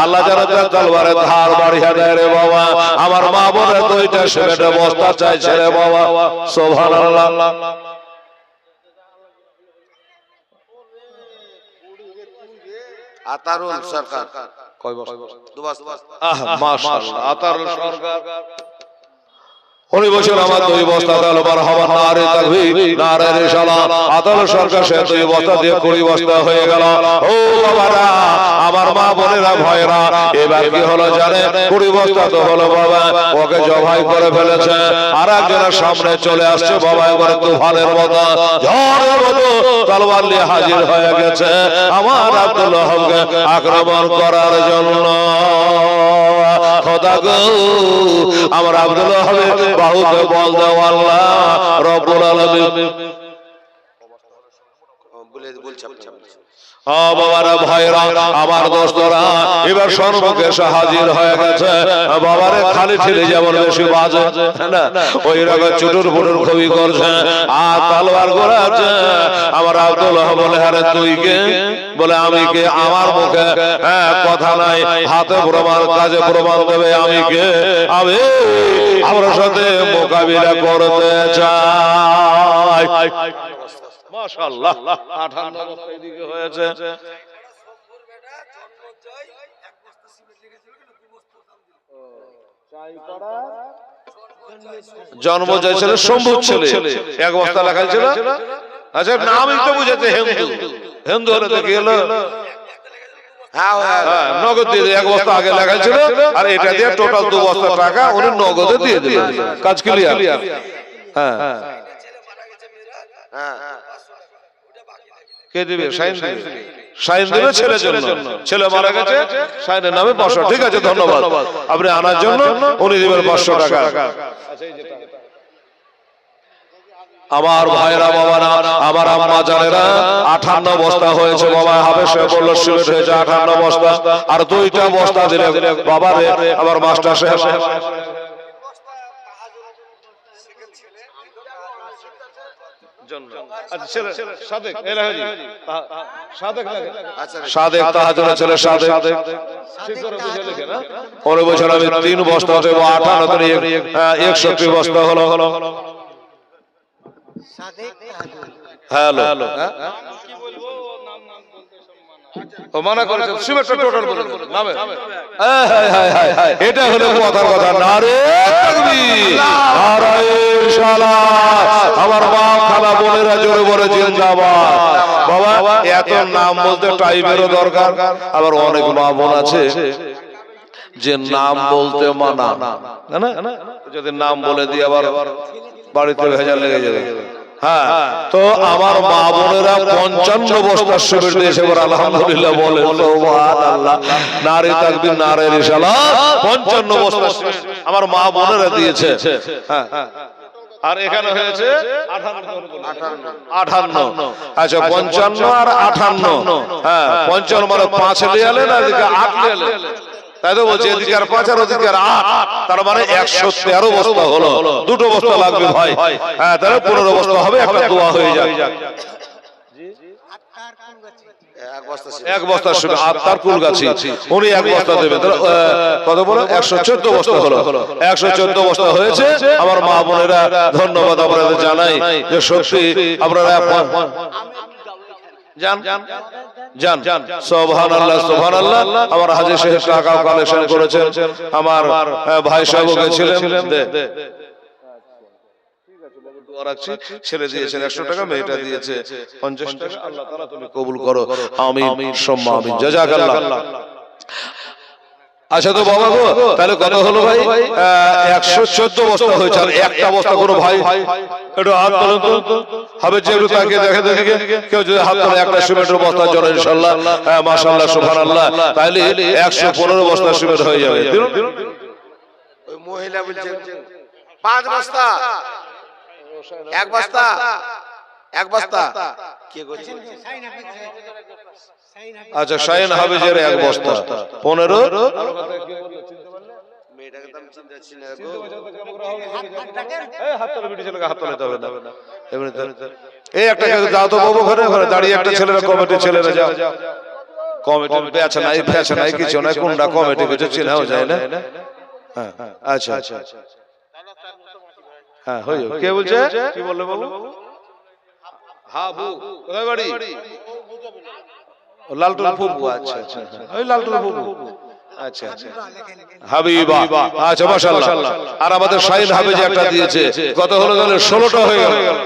আল্লাহ যারা তলবারে ধার বাড়িয়ে দেয় রে বাবা। আমার মা বোনের দুইটা সিমেন্টের বস্তা চাইছে রে বাবা। সুবহানাল্লাহ। আতারুল সরকার কয় বস্তা? দু বস্তা। মাশাআল্লাহ, আতারুল সরকার উনি বলছেন আমার দুই বস্তা তলবার হবার নারে তাকবীর নারে রিসালাত। আতারুল সরকার সে দুই বস্তা দিয়ে 20 বস্তা হয়ে গেল। ও বাবারা, আমার মা বোনেরা ভয়রা, এবার কি হলো জানে, 20 বস্তা তো হলো বাবা, ওকে জবাই করে ফেলেছে। আর একজনের সামনে চলে আসছে বাবা, এবার তুফানের মতো ঝড়ের মতো তলবার নিয়ে হাজির হয়ে গেছে আমার আব্দুল্লাহকে আক্রমণ করার জন্য। খোদা গো, আমার আব্দুল্লাহ হবে বাহুতে বল দাও আল্লাহ রব্বুল আলামিন। বলছি বাবারা ভাইরা আমার দোস্তরা, এবার সম্মুখে এসে হাজির হয়ে গেছে। বাবারে খালি ঠেলে যেমন বেশি বাজে না, ওই রকম চুটুর পুটুর খুবই করছে আর তলোয়ার ঘোরাচ্ছে। আমার আব্দুল্লাহ বলে আরে তুই কে? বলে আমি কে? আমার মুখে কথা নাই, হাতে প্রমাণ, কাজে প্রমাণ দেবে আমি কে? আমি আমার সাথে মোকাবিলা করতে চাই। মাশাআল্লাহ, 58 বছর এদিকে হয়েছে। জন্ম চাইছিল শম্ভু ছেলে, 1 বস্তা লেখাই ছিল। আচ্ছা নামই তো বুঝেছে হিন্দু, হিন্দু হলে তো কি হলো, নগদ দিয়ে 1 বস্তা আগে লেখাই ছিল, আর এটা দিয়ে টোটাল 2 বস্তা টাকা উনি নগদে দিয়ে দিলেন। কাজ ক্লিয়ার। হ্যাঁ, কে দিবে? শাইন দিবে। শাইন দিবে ছেলের জন্য, ছেলে মারা গেছে, শাইনের নামে 500। ঠিক আছে, ধন্যবাদ। আপনি আনার জন্য উনি দিবেন 500 টাকা। আমার ভাইরা বাবারা, আমার আম্মা জানেরা, 58 বস্তা হয়েছে বাবা। হাবেশে বলল সিমেন্ট হয়েছে 58 বস্তা, আর 2টা বস্তা দিলে বাবা রে আমার মাস্টার সাহেব। সাদেক তাহাজুরা ছেলে সাদেক, ওরে বছর আমি 3 বস্তা দেবো, 58 61 বস্তা হলো। হ্যালো, ও মানা করেছে সিমেন্ট টোটাল বলে নামে। এটা হলো কথার কথা। নারে তাকবীর, নারে রিসালাত। আমার মা খালা বোনেরা জোরে বলে জিন্দাবাদ। বাবা এত নাম বলতে টাইমেরও দরকার। আবার অনেক মা বোন আছে যে নাম বলতে মানা না, যদি নাম বলে দিয়ে আবার বাড়িতে ভেজাল লেগে যাবে। হ্যাঁ, তো আমার মা বোনেরা 55 বস্তা সিমেন্ট দিয়েছে। আলহামদুলিল্লাহ বলে সুবহানাল্লাহ, নারে তাকবীর নারে রিসালাত। 55 বস্তা আমার মা বোনেরা দিয়েছে। হ্যাঁ, আর এখানে হয়েছে 58। আচ্ছা 55 আর 58, হ্যাঁ 55 মানে 5 লিয়ালেন আর এদিকে 8 লিয়ালেন, তাই তো বলছি। এদিকে আর 5 আর ওদিকে আর 8, তার মানে 113 বস্তা হলো। 2টো বস্তা লাগবে ভাই। হ্যাঁ, তাহলে 15 বস্তা হবে। একটা দোয়া হয়ে যাক। এক বস্তা শুধু আত্মার কুল গাছি, উনি 1 বস্তা দেবেন। কত বলো? 114 বস্তা হলো। 114 বস্তা হয়েছে। আমার মা বোনেরা ধন্যবাদ আপনাদের জানাই যে সত্যি আপনারা জান জান। সুবহানাল্লাহ, সুবহানাল্লাহ। আমার হাজী সাহেব টাকা কালেকশন করেছেন, আমার ভাই সাহেব গেছিলেন, ছেলে দিয়েছেন 100 টাকা, মেয়েটা দিয়েছে 50 টাকা। আল্লাহ তাআলা তুমি কবুল করো, আমিন সুম্মা আমিন। জাযাকাল্লাহ। আচ্ছা তো বাবা গো, তাহলে কত হলো ভাই? 114 বস্তা হয়েছে। আর একটা বস্তা করে ভাই একটু হাত তোলেন তো। হবে যে একটু তাকে দেখে কেউ যদি হাত তোলে একটা সিমেন্টের বস্তার জন্য ইনশাআল্লাহ, মাশাআল্লাহ সুবহানাল্লাহ, তাহলে 115 বস্তা সিমেন্ট হয়ে যাবে। ওই মহিলা বলছে 5 বস্তা, 1 বস্তা, 1 বস্তা। কে করছে? আচ্ছা শাইন হাফেজের 1 বস্তা 15। মেয়েটাকে তো আমি চিনতে পারছি না গো। হাত তোলে বিটি ছেলেকে হাত তোলে তবে না এমনিতে এই একটা যাও তো বাবু ঘরে ঘরে দাঁড়িয়ে একটা ছেলেরা কমিটির ছেলেরা যাও কমিটি পেছে নাই কিছু নাই কোনটা কমিটি কিছু চেনাও যায় না হ্যাঁ আচ্ছা আচ্ছা হ্যাঁ হই কে বলছে কি বললে বাবু হাবু কোথায় বাড়ি লালটুল ফুবু আচ্ছা আচ্ছা ওই লালটুল ফুবু আচ্ছা আচ্ছা হাবিবা আচ্ছা মাশাআল্লাহ আর আমাদের শাহিন হাবিজ একটা দিয়েছে কত হলো তাহলে 16টা হয়ে গেল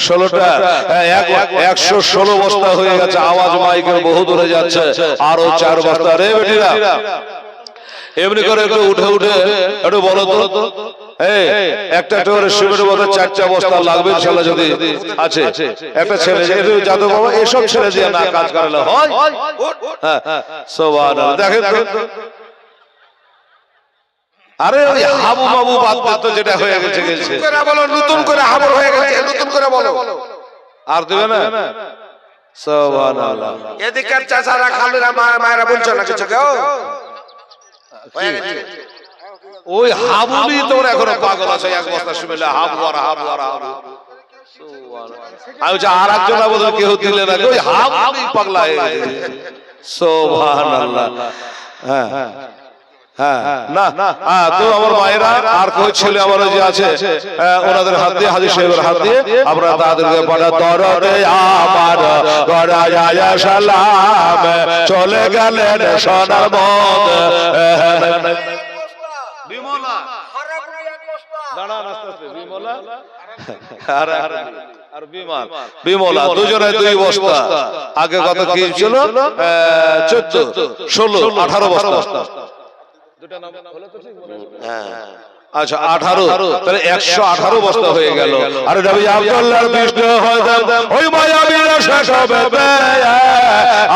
16টা 116 বস্তা হয়ে গেছে আওয়াজ মাইকের বহু দূরে যাচ্ছে আরো 4 বস্তা রে বেটিরা এমনি করে একটু উঠে উঠে একটু বলো তো এই একটা করে সিমেন্টের মতো 4টা বস্তা লাগবে ইনশাআল্লাহ যদি আছে একটা ছেলে যেহেতু যাদব বাবা এসব ছেলে দিয়ে না কাজ করালে হয় হ্যাঁ সুবহানাল্লাহ দেখেন তো আরে ওই হাবু বাবু বাদ তো যেটা হয়ে গেছে গেছে করে বলো নতুন করে হাবর হয়ে গেছে নতুন করে বলো আর দিবে না সুবহানাল্লাহ এদিকের চাচারা খালুরা মায়েরা বলছো না কিছু কেউ হয়ে গেছে ওই হাবুলি তোর এখনো পাগল আছে এক বস্তা শুনলে হাবু আর হাবু আর হাবু আমি যে আর একজন বলে কেউ দিলে না ওই হাবুলি পাগলা হয়ে গেছে সুবহানাল্লাহ হ্যাঁ হ্যাঁ না তো আমার মায়েরা আর কই ছেলে আমার যে আছে ওনাদের হাত দিয়ে হাজী সাহেবের হাত দিয়ে আমরা তাদেরকে পাঠা দরদে আমার গড়ায়া সালাম চলে গেলেন সোনার মদ বিমলা দাঁড়ান আস্তে আস্তে বিমলা আর বিমলা দুজনে 2 বস্তা আগে কত কি ছিল 14 16 18 বস্তা দুটো নাম হলো তো ঠিক মনে আচ্ছা 18 তাহলে 118 বস্তা হয়ে গেল আরে নবী আব্দুল্লাহর বিষ্ণু হযরত ওই মায়াবীরা শেষ হবে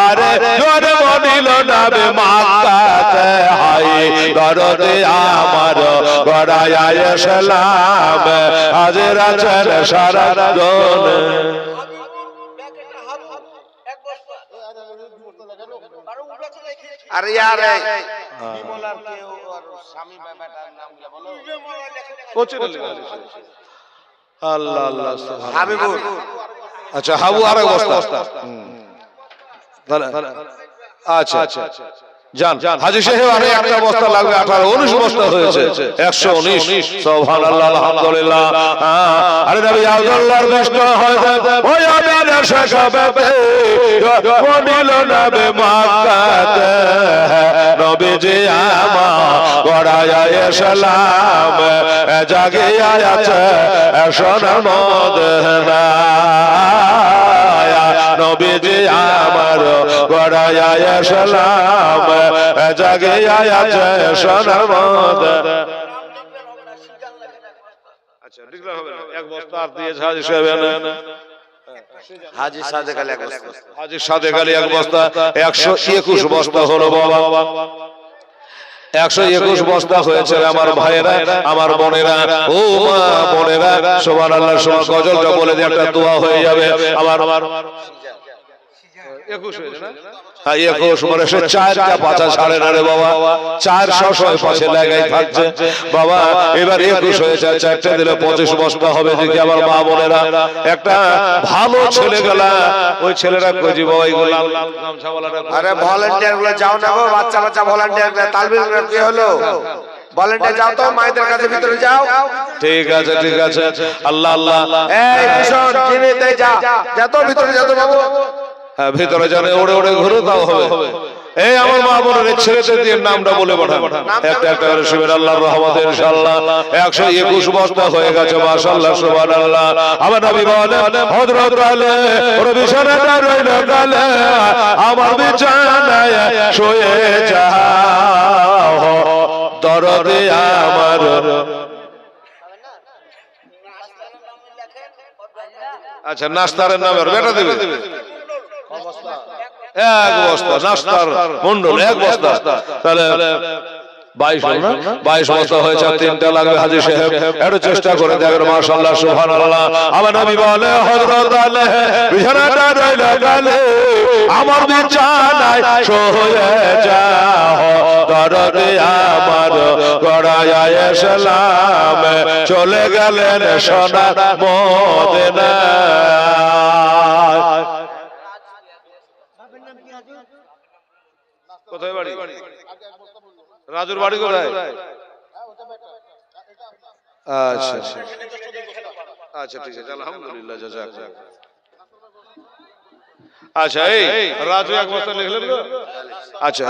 আরে জোরে বলিল নবী মক্কাতে হাই দরদে আমার গড়ায়া সালাম হাজির আছেন সারা জন আরে यार বিমলার কেউ আর স্বামী বেটার নামগুলো বলো কোচের লেখা আছে আল্লাহ আল্লাহ সুবহানাল্লাহ হাবিবুর আচ্ছা হাবু আর এক বস্তা তাহলে আচ্ছা জান হাজী সাহেব আরে একটা বস্তা লাগবে 18 19 বস্তা হয়েছে 119 সুবহানাল্লাহ আলহামদুলিল্লাহ আরে নবী আব্দুল্লাহর বিষ্ণু হযরত ওই আমিনা শাকাবে বনিল নবী মক্কাতে নবীজি আমার গড়ায়া সালাম জাগিয়া আছে সোনার মদিনা নবীজি আমার গড়ায়া সালাম জাগিয়া আছে সোনার মদিনা আচ্ছা ডিক্লেয়ার হবে না এক বস্তা আর দিয়ে হাজী সাহেব হাজী সাদেক আলী এক বস্তা হাজী সাদেক আলী এক বস্তা 121 বস্তা হলো বাবা 121 বস্তা হয়েছে আমার ভাইয়েরা আমার বোনেরা ও মা বোনেরা সুবহানাল্লাহ সুবহান গজলটা বলে দিয়ে একটা দোয়া হয়ে যাবে আমার 21 হয়েছে না হ্যাঁ 21 মানে সে 4টা পাঁচা ছাড়ে না রে বাবা 400 পাশে লাগাই থাকছে বাবা এবার 21 হয়েছে 4টা দিলে 25 বস্তা হবে দেখি আমার মা বোনেরা একটা ভালো ছেলে গলা ওই ছেলেরা কই যে বাবা এগুলো লাল লাল গামছাওয়ালারা আরে ভলান্টিয়ার গুলো যাও না গো বাচ্চা ভলান্টিয়ার তালবিল কি হলো ভলান্টিয়ার যাও তো মায়েদের কাছে ভিতরে যাও ঠিক আছে আল্লাহ আল্লাহ এই ভীষণ জিনেতে যা তো ভিতরে যা তো বাবু হ্যাঁ ভিতরে জানে ওড়ে ওড়ে ঘুরে দাও হবে এই আমার মা বোনের ছেলেদের দিয়ে নামটা বলে পাঠান একটা একটা করে শিবের আল্লাহর রহমতে ইনশাআল্লাহ 121 বস্তা হয়ে গেছে মাশাআল্লাহ সুবহানাল্লাহ আমার নবী বলেন হযরত আলী ওর বিছানাটা রইল কালে আমার বিছানায় শুয়ে যাও দরদে আমার আচ্ছা নাস্তার নামে বেটা দেবে এক বস্তা নাস্তার মন্ডল এক বস্তা তাহলে 22 হলো না? 22 বস্তা হয়েছে, আর 3টা লাগবে হাজী সাহেব। একটু চেষ্টা করে দেখেন, মাশাআল্লাহ সুবহানাল্লাহ। আমার নবী বলে হযরত আলী বিছানাটা রইল গালে, আমার বিছানায় শুয়ে যাও, দরদে আমার গড়ায় এসলাম, চলে গেলেন সোনার মদিনায়। কোথায় বাড়ি? রাজুর বাড়ি কোথায়? আচ্ছা আচ্ছা ঠিক আছে, আলহামদুলিল্লাহ, জাযাকাল্লাহ। আচ্ছা এই রাজু এক বস্তা লিখলেন তো? আচ্ছা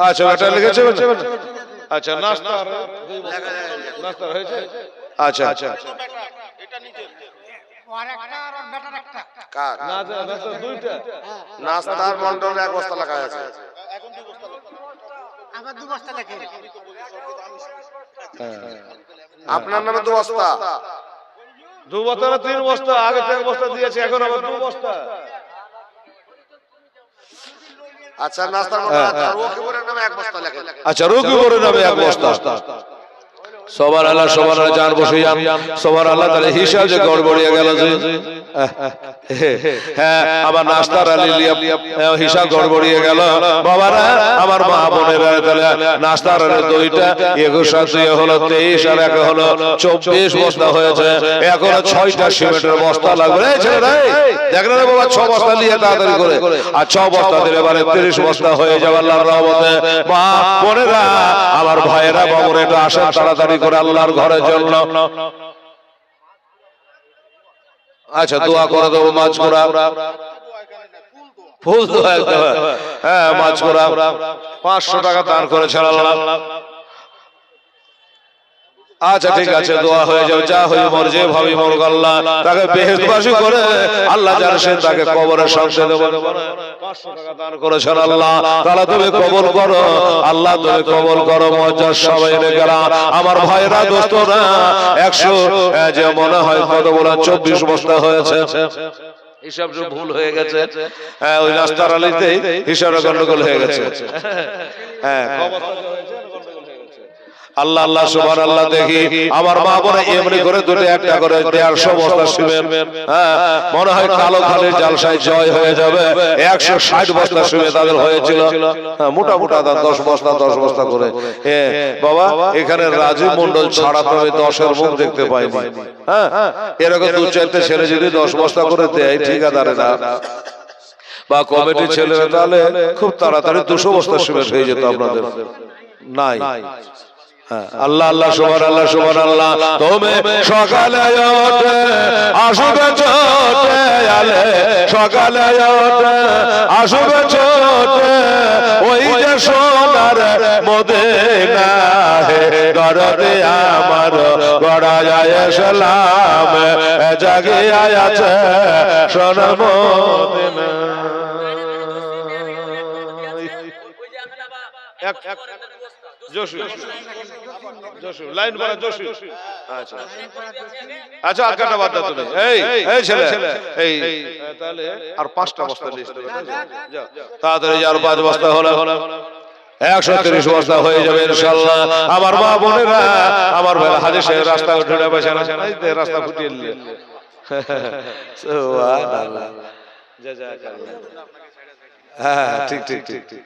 আচ্ছা এটা লিখেছে। আচ্ছা নাস্তা হয়েছে। আচ্ছা আচ্ছা কার নাস্তা দুইটা। নাস্তার মন্ডল এক বস্তা লেখা আছে। আপনার নামে 2 বস্তা। 2 বস্তা না 3 বস্তা? আগে তো 1 বস্তা দিয়েছে, এখন আবার 2 বস্তা। আচ্ছা নাস্তার মন্ডল রকিবুরের নামে 1 বস্তা লেখা। আচ্ছা রকিবুরের নামে 1 বস্তা। সুবহানাল্লাহ সুবহানাল্লাহ, জান বসে যান। সুবহানাল্লাহ, তাহলে হিসাব যে গড়বড়িয়ে গেল যে। হ্যাঁ আমার নাস্তার আলিলিয়া হিসাব গড়বড়িয়ে গেল বাবারা, আমার মা বোনেরা। তাহলে নাস্তার দইটা 21 আর 2 হলো 23, আর 1 হলো 24 বস্তা হয়েছে। এখনো 6টা সিমেন্টের বস্তা লাগবে। এই ছেলেরা দেখ না বাবা, 6 বস্তা নিয়ে তাড়াতাড়ি করে, আর 6 বস্তা দিলে এবারে 30 বস্তা হয়ে যাবে আল্লাহর রহমতে। মা বোনেরা, আমার ভাইয়েরা, বাবুরা, একটু আসেন তাড়াতাড়ি করে আল্লাহর ঘরের জন্য। আচ্ছা দোয়া করে দেবো। মাছ করা ফুল দোয়া, হ্যাঁ মাছ করা 500 টাকা দান করেছেন আল্লাহ। আচ্ছা ঠিক আছে, দোয়া হয়ে যাবে। যা হয়ে মর, যে ভাবি মর, আল্লাহ তাকে বেহেশতবাসী করে আল্লাহ জানেন তাকে কবরে শান্তি দেবে। 500 টাকা দান করেছেন আল্লাহ, তাহলে তুমি কবুল করো আল্লাহ, তুমি কবুল করো। মুআজ্জাজ সবাই রেখেরা, আমার ভাইরা, দোস্তরা, 100 যে মনে হয় কত বলা 24 বস্তা হয়েছে। হিসাব যে ভুল হয়ে গেছে, হ্যাঁ ওই রাস্তার আলিতেই হিসাবে গন্ডগোল হয়ে গেছে। হ্যাঁ আল্লাহ আল্লাহ সুবহানাল্লাহ। দেখি আমার মা বোন এমনি করে দুটো একটা করে 150 বস্তা সিমেন্ট, হ্যাঁ মনে হয় কালো খালের জালসায় জয় হয়ে যাবে। 160 বস্তা সিমেন্ট তাদের হয়েছিল, মোটা মোটা 10 বস্তা 10 বস্তা করে। হ্যাঁ বাবা, এখানে রাজীব মন্ডল ছাড়া তো আমি 10-এর মুখ দেখতে পাইনি। হ্যাঁ এরকম 2-4টে ছেলে যদি 10 বস্তা করে দেয় ঠিকাদারেরা বা কমিটির ছেলেরা, তাহলে খুব তাড়াতাড়ি 200 বস্তা সিমেন্ট হয়ে যেত আপনাদের। নাই আল্লাহ আল্লাহ সুবহানাল্লাহ সুবহানাল্লাহ। তুমি সকালে ওঠে আসবে ছোটে আলে, সকালে ওঠে আসবে ছোটে, ওই যে সোনার মদিনা দরদে আমার গড়ায় এসলাম, জাগিয়া আছে সোনার মদিনা। লাইন পড়া জোশু। আচ্ছা আচ্ছা আটকাটা বাদ দাও তুমি। এই ছেলে এই তাহলে আর 5টা বস্তা লিস্ট হবে। যাও তাড়াতাড়ি, আর 5 বস্তা হলো 130 বস্তা হয়ে যাবে ইনশাআল্লাহ। আমার মা বোনেরা, আমার ভাই হাজী সাহেব রাস্তা উঠে বসে আছেন, এই রাস্তা ফুটিয়ে নিলেন। সুবহানাল্লাহ, জাযাকাল্লাহ। হ্যাঁ ঠিক ঠিক ঠিক ঠিক।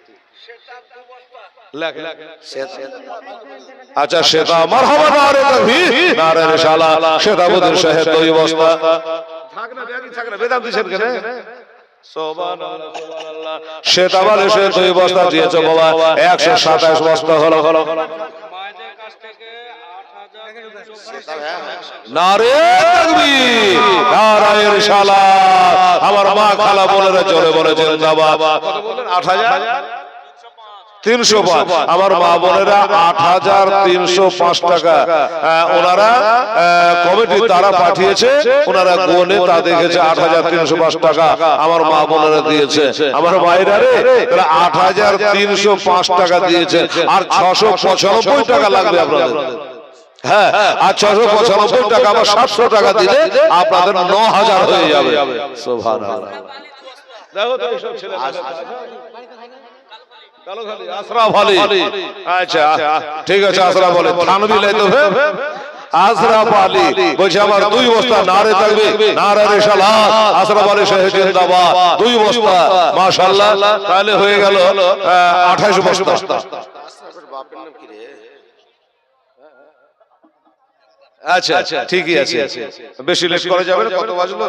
আচ্ছা সেটা মারহাবা নারে তাকবীর, নারে রিসালাত। সেতাবুদ্দিন সাহেব 2 বস্তা থাক না, ব্যাগই থাক না, বেদান্তি ছেড়ে কেন। সুবহানাল্লাহ সুবহানাল্লাহ। সেতাবালে সে 2 বস্তা দিয়েছে বাবা, 127 বস্তা হলো। মায়েদের কাছ থেকে 8000। নারে তাকবীর, নারে রিসালাত। আমার মা খালা বলেরা জোরে বলে জিন্দাবাদ। কত বলেন? 8305। আমার মা বোনেরা 8305 টাকা ওনারা কমিটি তারা পাঠিয়েছে, ওনারা গোনে তা দেখেছে 8305 টাকা আমার মা বোনেরা দিয়েছে। আমার মায়েরা রে 8305 টাকা দিয়েছে, আর 695 টাকা লাগবে আপনাদের। হ্যাঁ আর 695 টাকা আবার 700 টাকা দিলে আপনাদের 9000 হয়ে যাবে। সুবহানাল্লাহ। দেখো তো এইসব ছেলে আশরাফ আলী। আচ্ছা ঠিক আছে, আশরাফ আলী থানবি লাইতে হবে। আশরাফ আলী বলছে আমার 2 বস্তা নারে তাকবীর নারে রিসালাত, আশরাফ আলী সাহেব জিন্দাবাদ, 2 বস্তা মাশাআল্লাহ, তাহলে হয়ে গেল 28 বস্তা। বাপের নাম কি রে? আচ্ছা ঠিকই আছে, বেশি লেট করা যাবে না। কত বাজলো?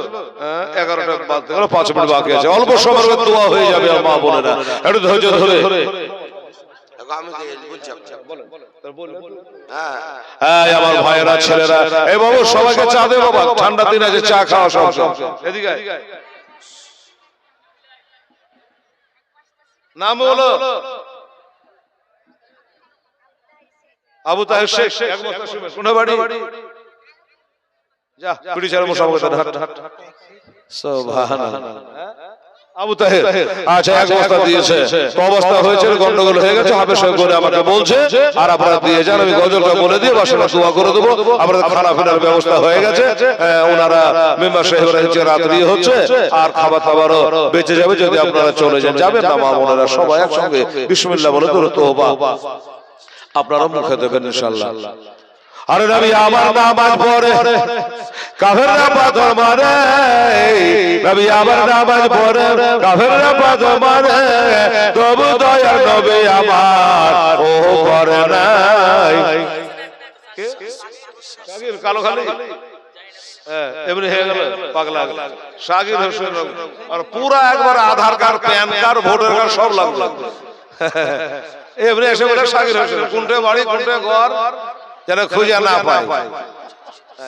11টা বাজতে গেল, 5 মিনিট বাকি আছে। অল্প সময়ের মধ্যে দোয়া হয়ে যাবে মা বোনেরা, একটু ধৈর্য ধরে। আমি বলছি হ্যাঁ আমার ভাইয়েরা ছেলেরা, এই বাবু সবাইকে চা দে বাবা, ঠান্ডা দিন আছে, চা খাওয়া সব এদিকে। নাম বলো? আবু তাহের শেখ। এক বস্তা সিমেন্ট। কোন বাড়ি? যা পিড়ি চার মোসাফা হাট হাট। সুবহানাল্লাহ। আবু তাহের আচ্ছা 1 বস্তা দিয়েছে। তো অবস্থা হয়েছে, গন্ডগোল হয়ে গেছে, হাফেজ সাহেব করে আমাকে বলছে, আর আপনারা দিয়ে যান, আমি গজলটা বলে দিয়ে বাসাটা দোয়া করে দেবো। আপনাদের খানা ফেরার ব্যবস্থা হয়ে গেছে, ওনারা মেম্বার সাহেবরা হচ্ছে রাত্রি হচ্ছে, আর খাবার দাবারও বেঁচে যাবে যদি আপনারা চলে যান। যাবেন না মা বোনেরা সবাই একসঙ্গে বিসমিল্লাহ বলে দূর তওবা আপনারা মুখে দেবেন ইনশাআল্লাহ। আরে নবী আমার নামাজ পড়ে কাফেররা পাথর মারে, নবী আমার নামাজ পড়ে কাফেররা পাথর মারে, তবু দয়ার নবী আমার ও করে নাই। শাকির কালো খালি এমনি হয়ে গেল পাগলা শাকির হোসেন, আর পুরা একবার Aadhaar card, PAN card, voter card সব লাগলো। এমনি এসে বলে শাকির হোসেন, কোনটা বাড়ি কোনটা ঘর যেন খুঁজে না পায়।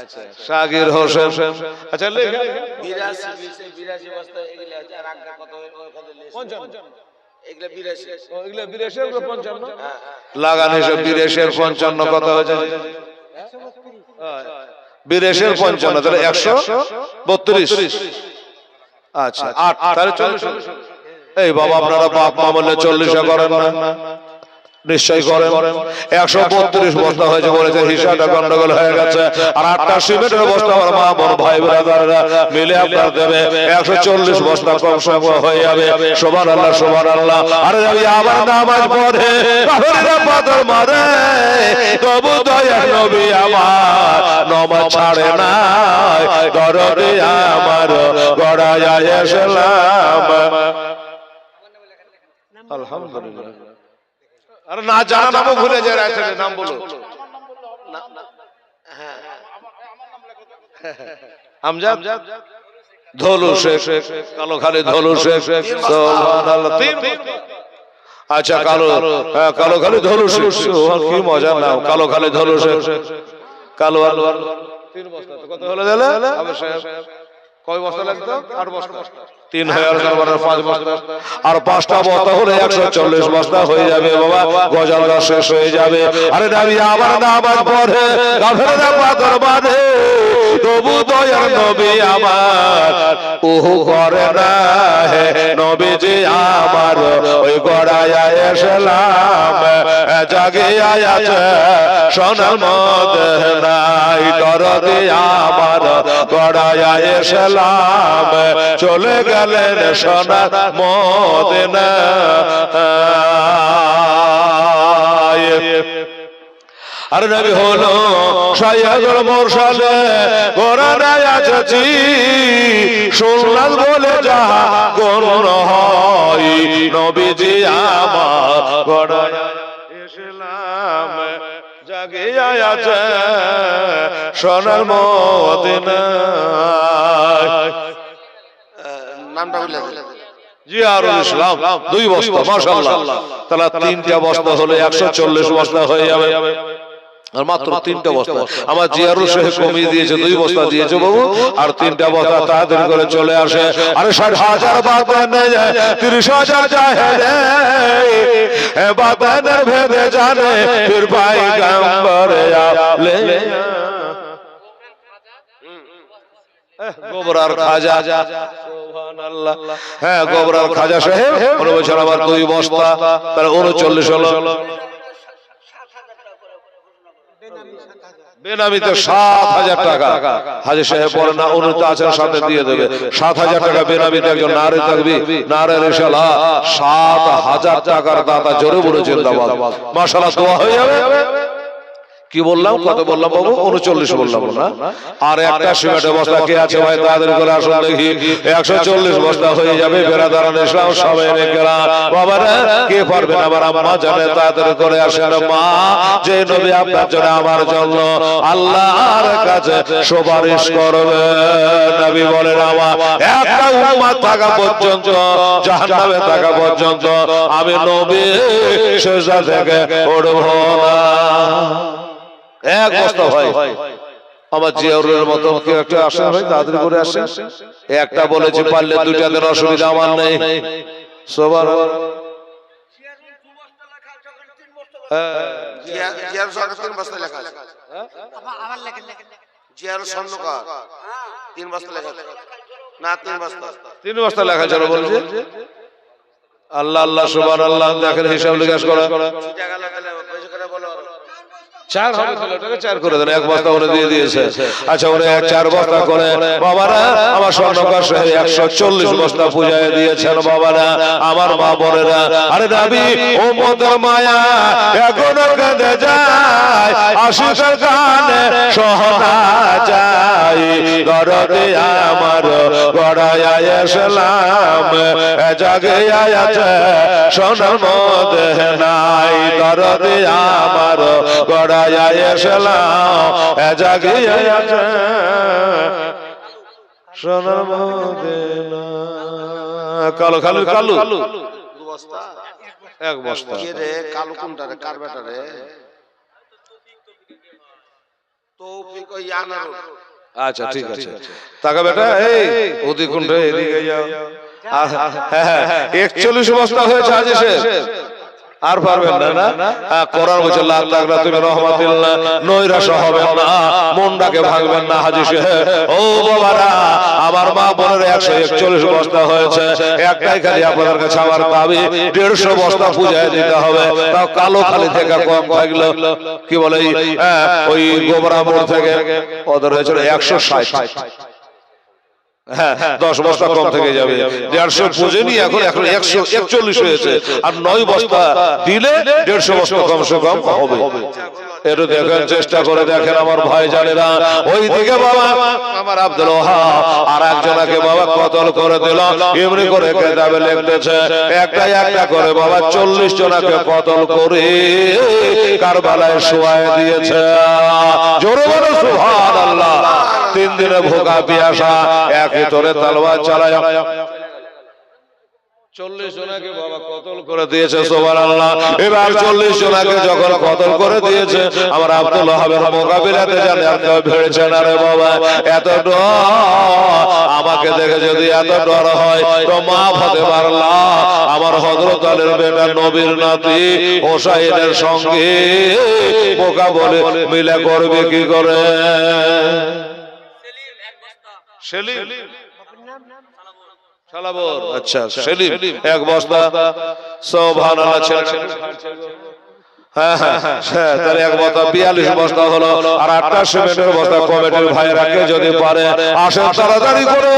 আচ্ছা শাকির হোসেন। আচ্ছা 82 বস্তা এগুলা আছে, আর আগটা কত ওখানে লেস 55 এগুলা 82 এগুলা 55 লাগান হিসাব 82 55 কত হয়েছে? 82 55 তাহলে 132। আচ্ছা 8 তাহলে 40। এই বাবা আপনারা বাপ মা বললে 40 করেন না? নিশ্চয় করেন। 132 বস্তা হয়েছে বলেছে, হিসাবটা গন্ডগোল হয়ে গেছে। আর 8টা সিমেন্টের বস্তা আমার মা বোন ভাই ব্রাদাররা মিলে আপনার দেবে, 140 বস্তা কম সময় হয়ে যাবে। সুবহানাল্লাহ সুবহানাল্লাহ। আরে নবী আবার নামাজ পড়ে কাফেররা পাথর মারে, তবু দয়ার নবী আমার নামাজ ছাড়ে না, দরদে আমার গড়ায় ইসলাম। আলহামদুলিল্লাহ। আরে না জানা নামও ভুলে যায়, রাইটের নাম বলো। আমজাদ ধলু শেখ, কালো খালি ধলু শেখ। সুবহানাল্লাহ। 3। আচ্ছা কালো কালো খালি ধলু শেখ, কি মজার নাম, কালো খালি ধলু শেখ। কালো আলু 3 বস্তা কত হলো দিলে? আবে সাহেব কয় বস্তা লাগতো? 8 বস্তা। 3 হয়ে গেল, 5 বস্তা। আর 5টা বস্তা হলে 140 বস্তা হয়ে যাবে বাবা, গজালটা শেষ হয়ে যাবে। আরে নবী আবার নামাজ পড়ে কাফেররা পাথর মারে, তবু দয়ার নবী আমার ও করে না, হে নবীজি আমার ওই গড়ায় ইসলাম জাগে আছে সোনার মদিনায়, দরদে আমার গড়ায় ইসলাম চলে গেলেন সোনার মদিনায়। আর নবী হলো সাইয়্যিদুল মুরসালে কোরআনে আছে, শুনলাম বলে যা গণ হয়, নবীজি আমার গড়ায় ইসলাম জাগে আছে সোনার মদিনায়। নামটা বলে জিয়ারুল ইসলাম 2 বস্তা মাশাআল্লাহ। তাহলে 3টা বস্তা হলে 140 বস্তা হয়ে যাবে, আর মাত্র 3টা বস্তা। আমার জিয়ারুল সাহেব কমিয়ে দিয়েছে, 2 বস্তা দিয়েছে বাবু, আর 3টা বস্তা তাড়াতাড়ি করে চলে আসে। আরে 60,000 বাতান 30,000 জাহেলে বাতান ভেবে জানে ফির পয়গম্বর আলে গোবরার খাজা। সুবহানাল্লাহ। হ্যাঁ গোবরার খাজা সাহেব উনি বলছেন আমার 2 বস্তা, তাহলে 39 হলো। বেনামিতে 7,000 টাকা। হাজী সাহেব বলেন না, উনি তো আছেন সাথে দিয়ে দেবে। 7,000 টাকা বেনামিতে একজন নারে থাকবি, নারে রিসালা 7,000 টাকার দাতা। জোরে বলে জিন্দাবাদ। মাশাআল্লাহ, দোয়া হয়ে যাবে। কি বললাম, কত বললাম বাবু? 39 বললাম না? আর একটা সিমেন্টের বস্তা কে আছে ভাই? তাদের করে আসুন দেখি। 140 বস্তা হয়ে যাবে। বেরাদারান ইসলাম সবাই রেখেরা বাবারা, কে পারবেন? আমার আম্মা জানে, তাদের করে আসেন। মা, যে নবী আপনার জন্য আমার জন্য আল্লাহর কাছে সুপারিশ করবে, নবী বলেন আমার একটা উম্মত থাকা পর্যন্ত, জাহান্নামে থাকা পর্যন্ত আমি নবী সেজদা থেকে উঠব না। এক বস্তা ভাই আমার জিয়াউরের মতো কেউ একটা আসে ভাই, তাড়াতাড়ি করে আসে। একটা বলেছি, পারলে দুইটা দেন, অসুবিধা আমার নেই। সুবহানাল্লাহ। জিয়ার সরকার 3 বস্তা লেখা আছে। জিয়ার স্বর্ণকার 3 বস্তা লেখা আছে না? 3 বস্তা 3 বস্তা লেখা চলো বলছে। আল্লাহ আল্লাহ সুবহানাল্লাহ। দেখেন হিসাব লিকাশ করা। ঠিক গেল, তাহলে বেশি করে বলো। 4 হবে, তাহলে ওটাকে 4 করে দেন। এক বস্তা ওরে দিয়ে দিয়েছে। আচ্ছা, ওরে 4 বস্তা করে বাবারা আমার স্বর্ণকার সাহেব 140 বস্তা পূজায় দিয়েছেন বাবারা, আমার মা বোনেরা। আরে নবী উম্মতের মায়া এখনো কেঁদে যায়, আশিকের গানে সোহনা যায়। দরদে আমার গড়ায় এসলাম, জাগে আছে সোনার মধ্যে নাই। দরদে আমার গড়ায় এসলাম, জাগে আছে সোনার মধ্যে নাই। কালো কালো কালো 2 বস্তা, এক বস্তা। কে রে কালো? কোনটা রে? কার বেটা রে? তৌফিক ওই আনারুল। আচ্ছা ঠিক আছে, টাকা বেটা এই ওদিক কোনটা, এদিকে যাও। হ্যাঁ 41 বস্তা হয়েছে হাজী সাহেব। আর পারবেন না না? কোরআন বলছে লা তাকরা তুমি রহমাতিল্লাহ, নৈরাশ হবেন না, মনটাকে ভাঙবেন না হাজী সাহেব। ও বাবারা, আমার মা বোনের 141 বস্তা হয়েছে। একটাই খালি আপনাদের কাছে আমার দাবি, 150 বস্তা পূজায় দিতে হবে। তাও কালো খালি থেকে কম থাকলো, কি বলে ওই গোবরামোড় থেকে ওদের হয়েছিল 160। হ্যাঁ 10 বস্তা কম থেকে যাবে। 150 পুজেনি, এখন 141 হয়েছে। আর 9 বস্তা দিলে 150 বস্তা কমসে কম হবে। একটু দেখেন, চেষ্টা করে দেখেন আমার ভাই জানেরা। ওই দিকে বাবা আমার আব্দুল ওয়াহাব আর একজনকে বাবা কতল করে দিল। এমনি করে কিতাবে লিখতেছে, একটা করে বাবা 40 জনকে কতল করে কারবালায় শোয়ায় দিয়েছে। জোরে বলো সুবহানাল্লাহ। 3 দিনে ভোগা পিয়াসা একই তোরে তলোয়ার চালায় 40 জনকে বাবা কতল করে দিয়েছে। সুবহানাল্লাহ। এবার 40 জনকে যখন কতল করে দিয়েছে, আমার আব্দুল ওয়াহাবের মোকাবিলাতে জানে আর কেউ ভেড়েছে না রে বাবা। এত ডর, আমাকে দেখে যদি এত ডর হয় তো মা হতে পারলা আমার হযরত আলীর বেটা নবীর নাতি হোসাইনের সঙ্গে মোকাবিলা মিলে করবে কি করে? সেলিম শালাবর, আচ্ছা সেলিম 1 বস্তা। সুবহানাল্লাহ। হ্যাঁ তাহলে 1 বস্তা 42 বস্তা হলো। আর 8টা সিমেন্টের বস্তা কমিটির ভাইরাকে যদি পারে আসেন তাড়াতাড়ি করে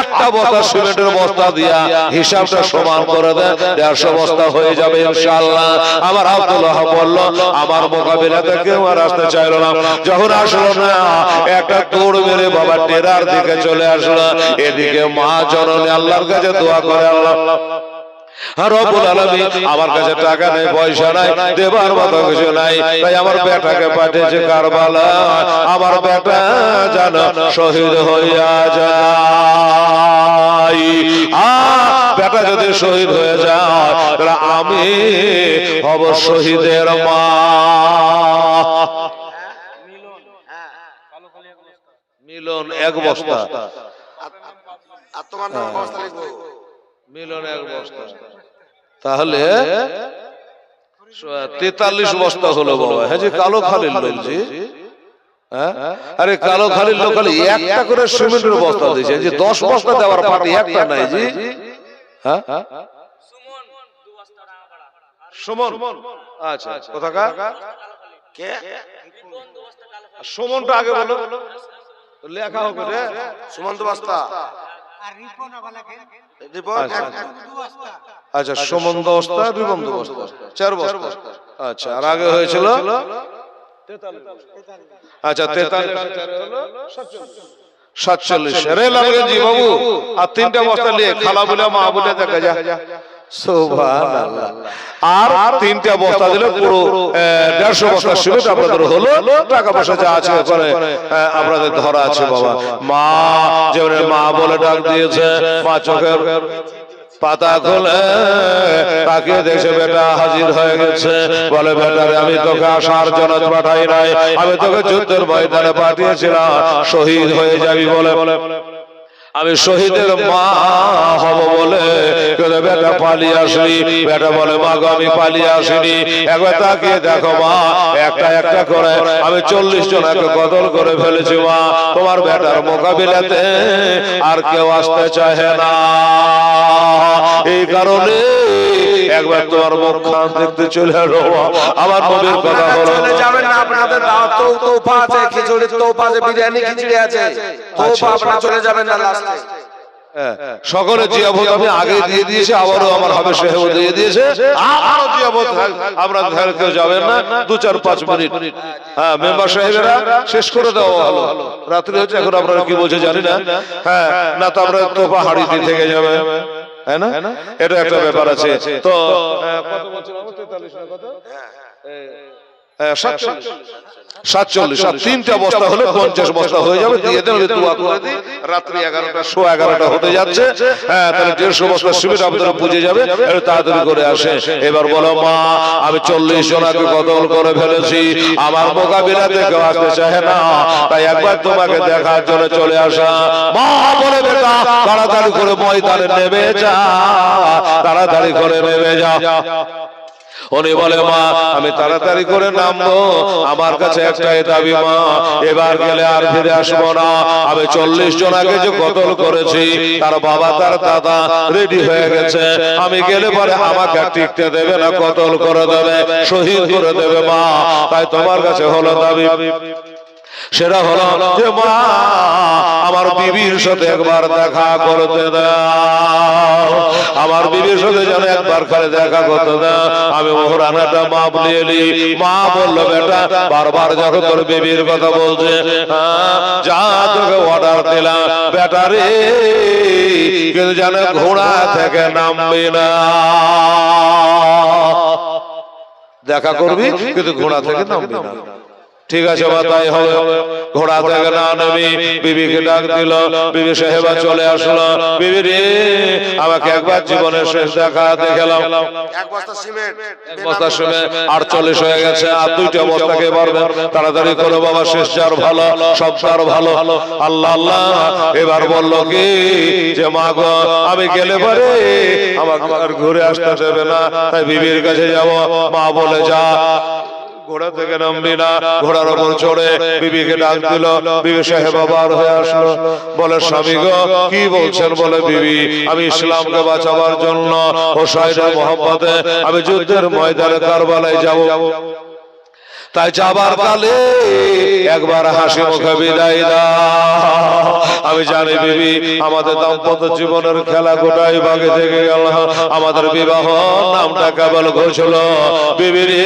8টা বস্তা সিমেন্টের বস্তা দিয়া হিসাবটা সমান করে দেন, 150 বস্তা হয়ে যাবে ইনশাআল্লাহ। আমার আব্দুল ওয়াহাব বলল, আমার মোকাবিলাতে কেউ আর আসতে চাইল না। যখন আসলো না, একটা দৌড় মেরে বাবা টেরার দিকে চলে আসলো। এদিকে মা জননী আল্লাহর কাছে দোয়া করে, আল্লাহ রব্বুল আলামিন আমার কাছে টাকা নেই, পয়সা নাই, দেবার মতো কিছু নাই, তাই আমার বেটাকে পাঠিয়েছে কারবালা। আমার বেটা যেন শহীদ হইয়া যায়। বেটা যদি শহীদ হয়ে যায় তাহলে আমি হব শহীদের মা। মিলন 1 বস্তা। আর তোমার নাম বস্তা লিখবো। মিলন 1 বস্তা, তাহলে 43 বস্তা হলো বাবা। হ্যাঁ জি, কালো খালিল বলছি। আরে কালো খালিল লোকালি একটা করে সিমেন্টের বস্তা দিয়েছে, যে 10 বস্তা দেওয়ার পার্টি একটা নাই জি। হ্যাঁ সুমন, আচ্ছা কোথাকার? কে? সুমনটা আগে বলো, লেখা হোক রে। সুমন্ত বস্তা আচ্ছা সুমন্ত বস্তা, দুই বন্ধু বস্তা, 4 বস্তা। আচ্ছা আর আগে হয়েছিল আচ্ছা 47 রে লালগঞ্জি বাবু। আর 3টা বস্তা নিয়ে খালা বলে মা বলে দেখা যায়। সুবহানাল্লাহ। আর 3টা বস্তা দিলে পুরো 150 বস্তা সিমেন্ট আপনাদের হলো। টাকা পয়সা যা আছে ওখানে আপনাদের ধরা আছে বাবা। মা যেমন মা বলে ডাক দিয়েছে, মা চোখের পাতা খুলে তাকিয়ে দেখছে বেটা হাজির হয়ে গেছে। বলে বেটারে আমি তোকে আসার জন্য পাঠাই নাই, আমি তোকে যুদ্ধের ময়দানে পাঠিয়েছিলাম, শহীদ হয়ে যাবি বলে আমি শহীদের মা হব বলে বেটা পালিয়ে আসি। বেটা বলে মা গো আমি পালিয়ে আসিনি, একবার তাকিয়ে দেখো মা, একটা একটা করে আমি 40 জনকে কতল করে ফেলেছি মা। তোমার বেটার মোকাবিলাতে আর কেউ আসতে চায় না, এই কারণে একবার তোমার মুখখান দেখতে চলে এলো। আমার নবীর কথা বলো। চলে যাবেন না, আপনাদের দাওয়াত তোফা আছে, খিচুড়ির তোফা আছে, বিরিয়ানি খিচুড়ি আছে, তোফা আপনারা চলে যাবেন না লাস্টে। সকলে জিয়াবত আমি আগে দিয়ে দিয়েছি, আবারও আমার হবে সেহেব দিয়ে দিয়েছে। আরো জিয়াবত আমরা ধ্যান কেউ যাবেন না, 2-4-5 মিনিট। হ্যাঁ মেম্বার সাহেবেরা শেষ করে দেওয়া ভালো। রাত্রি হচ্ছে, এখন আপনারা কি বলছে জানি না। হ্যাঁ না তো আমরা তোফা হাড়ি দিয়ে থেকে যাবে, হ্যাঁ না, এটা একটা ব্যাপার আছে। তো কত বলছিলাম 43 না কত 47 আর 3টা বস্তা হলে 50 বস্তা হয়ে যাবে। দিয়ে দেন, দোয়া করে দিই। রাত্রি 11টা 11:15 হতে যাচ্ছে। হ্যাঁ তাহলে 150 বস্তা সিমেন্ট আপনারা পুজে যাবে, একটু তাড়াতাড়ি করে আসে। এবার বলো মা আমি 40 জনকে কতল করে ফেলেছি, আমার মোকাবিলাতে কেউ আসতে চায় না, তাই একবার তোমাকে দেখার জন্য চলে আসা। মা বলে বেটা তাড়াতাড়ি করে ময়দানে নেমে যা, তাড়াতাড়ি করে নেমে যা। উনি বলে মা আমি তাড়াতাড়ি করে নামবো, আমার কাছে একটাই দাবি মা, এবার গেলে আর ফিরে আসবো না। আমি 40 জন আগে যে কতল করেছি তার বাবা তার দাদা রেডি হয়ে গেছে, আমি গেলে পরে আমাকে টিকতে দেবে না, কতল করে দেবে, শহীদ করে দেবে মা। তাই তোমার কাছে হলো দাবি, সেটা হলো যে মা আমার বিবির সাথে একবার দেখা করতে দাও, আমার বিবির সাথে যেন একবার করে দেখা করতে দাও। আমি মোহরানাটা মাপ নিয়ে নি। মা বললো বেটা বারবার যখন তোর বিবির কথা বলছে, যা তোকে অর্ডার দিলাম বেটা রে, কিন্তু যেন ঘোড়া থেকে নামবি না, দেখা করবি কিন্তু ঘোড়া থেকে নামবি না। ঠিক আছে বা তাই হবে। ঘোড়া থেকে না নামি বিবিকে ডাক দিল, বিবি সাহেবা চলে আসলো। বিবি রে আমাকে একবার জীবনের শেষ দেখা দেখালাম। এক বস্তা সিমেন্ট 48 হয়ে গেছে, আর 2টা বস্তাকে পারবে, তাড়াতাড়ি করে বাবা, শেষ যার ভালো সব তার ভালো। আল্লাহ আল্লাহ। এবার বললো কি যে মা গো আমি গেলে পরে আমাকে আর ঘুরে আসতে দেবে না, তাই বিবির কাছে যাব। মা বলে যা ঘোড়া থেকে নামবি না। ঘোড়ার উপর চড়ে বিবিকে ডাক দিল। বিবি সাহেবা বার হয়ে আসলো, বলে স্বামী গো কি বলছেন? বলে বিবি আমি ইসলামকে বাঁচাবার জন্য হোসাইনের মোহাম্মদে আমি যুদ্ধের ময়দানে কারবালায় যাব, তাই যাবার কালে একবার হাসি মুখে বিদায় দাও। আমি জানি বিবি আমাদের দাম্পত্য জীবনের খেলা গোটাই ভাগে থেকে গেল, আমাদের বিবাহ নামটা কেবল ঘোষল। বিবি রে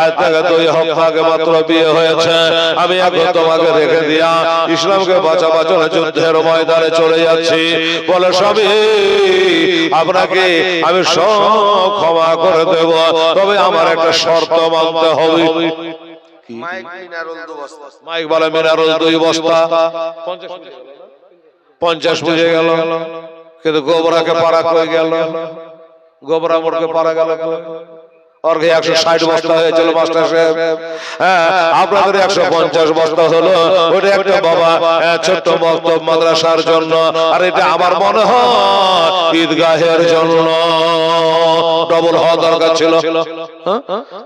আজ থেকে 2 হপ্তাহ আগে মাত্র বিয়ে হয়েছে, আমি এখন তোমাকে রেখে দিয়া ইসলামকে বাঁচাবার জন্য যুদ্ধের ময়দানে চলে যাচ্ছি। বলে স্বামী আপনাকে আমি সব ক্ষমা করে দেব, তবে আমার একটা শর্ত মানতে হবে। মাইক মিনারল 2 বস্তা মাইক বলে মিনারল 2 বস্তা 50 বুঝে গেল, কিন্তু গোবরাকে পাড়া করে গেল, গোবরা মোড়কে পাড়া গেল, और 160 বস্তা হয়েছিল মাস্টার সাহেব। হ্যাঁ আপনাদের 150 বস্তা হলো, ওটা একটা বাবা ছোট্ট মক্তব মাদ্রাসার জন্য, আর এটা আমার মনে হয় ঈদগাহের জন্য ডবল হওয়া দরকার ছিল।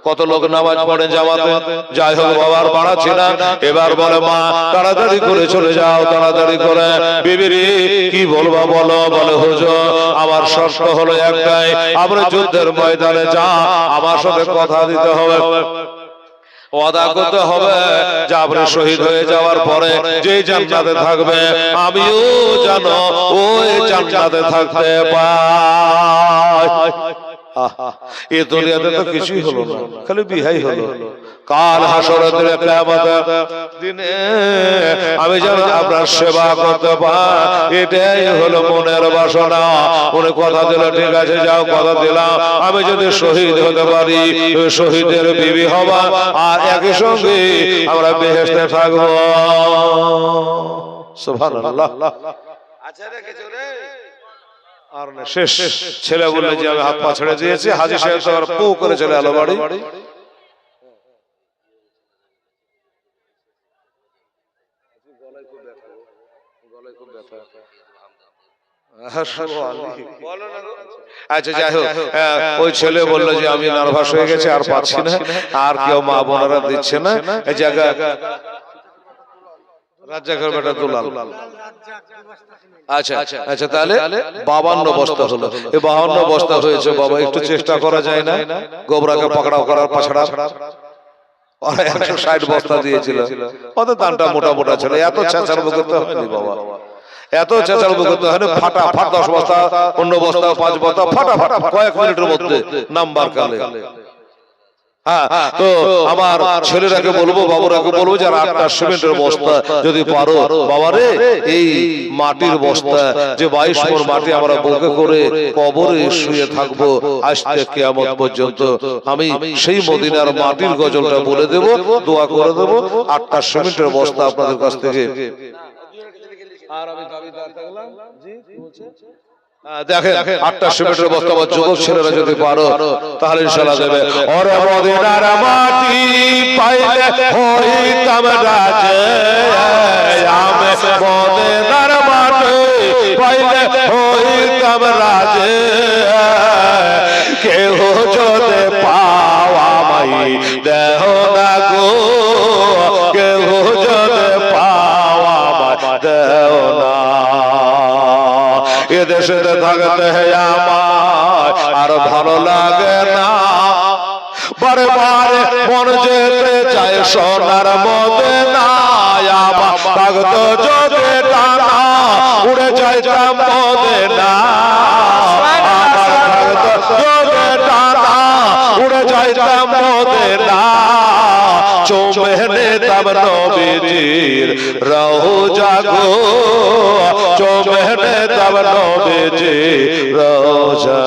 কত লোক নামাজ পড়ে জামাতে, যাই হোক বাবার পাড়া ছিল। এবার বলে মা তাড়াতাড়ি করে চলে যাও, তাড়াতাড়ি করে। বিবিরি কি বলবা বলো? বলে হুজুর আমার শর্ত হলো একটাই, আমরা যুদ্ধের ময়দানে যা আমার সাথে কথা দিতে হবে। ওয়াদা করতে হবে যে আপনি শহীদ হয়ে যাওয়ার পরে যে জান্নাতে থাকবে আমিও যেন ওই জান্নাতে থাকতে পাই। এ দুনিয়াতে তো কিছুই হলো না, খালি বিহাই হলো। কাল হাসরের কিয়ামতের দিনে আমি যেন আপনার সেবা করতে পারি, এটাই হলো মনের বাসনা। উনি কথা দিল, ঠিক আছে যাও, কথা দিলাম আমি যদি শহীদ হতে পারি, শহীদের বিবি হবা আর একই সঙ্গে আমরা বেহেশতে থাকবো। সুবহানাল্লাহ। আচ্ছা রেখেছো রে আর না, শেষ। ছেলে বললে যে আমি হাত পা ছেড়ে দিয়েছি। হাজী সাহেব তো আর পো করে চলে এলো বাড়ি। আচ্ছা যাই হোক, ওই ছেলে বললো যে আমি নার্ভাস হয়ে গেছি, আর পাচ্ছি না, আর কেউ মা বোনেরা দিচ্ছে না। এই জায়গা রাজ্জাকের বেটা দুলাল। আচ্ছা আচ্ছা, তাহলে 52 বস্তা হলো। এই 52 বস্তা হয়েছে বাবা, একটু চেষ্টা করা যায় না? গোবরাকে পাকড়াও করার পাছড়া 160 বস্তা দিয়েছিল, ওদের দানটা মোটা মোটা ছিল। এত চেঁচার করতে হয়নি বাবা, এত চেঁচার করতে হয়নি। ফাটাফাট 10 বস্তা, 15 বস্তা, 5 বস্তা ফাটাফাট কয়েক মিনিটের মধ্যে নাম্বার কালে। হ্যাঁ, তো আমার ছেলেরাকে বলবো, বাবুরাকে বলবো যে 8টা সিমেন্টের বস্তা যদি পারো বাবারে, এই মাটির বস্তা যে 22 মণ মাটি আমরা বুকে করে কবরে শুয়ে থাকবো আজ থেকে কিয়ামত পর্যন্ত, আমি সেই মদিনার মাটির গজলটা বলে দেব, দোয়া করে দেব। 8টা সিমেন্টের বস্তা আপনাদের কাছ থেকে। আর আমি দাবিদার থাকলাম। জি কি বলছেন? দেখেন 8টা সিমেন্টের বস্তা বা যুবক ছেলেরা যদি পারো তাহলে ইনশাআল্লাহ দেবে। ওরে মদিনার মাটি পাইলে হইতাম রাজে, আমি মদিনার মাটি পাইলে হইতাম রাজে, কেহ যদি পাওয়া মাই দেহ না গো, কেহ যদি পাওয়া মাই দেহ না। এদেশে থাকতে আমার আর ভালো লাগে না, বারে বারে মন যেতে চায় সোনার মদিনা। আমার থাকতো যদি টানা উড়ে যাইতাম মদিনা, আমার থাকতো যদি টানা উড়ে যাইতাম মদিনা। চুমে নিতাম নবীজির রওজা গো, চুমে নিতাম নবীজির রওজা।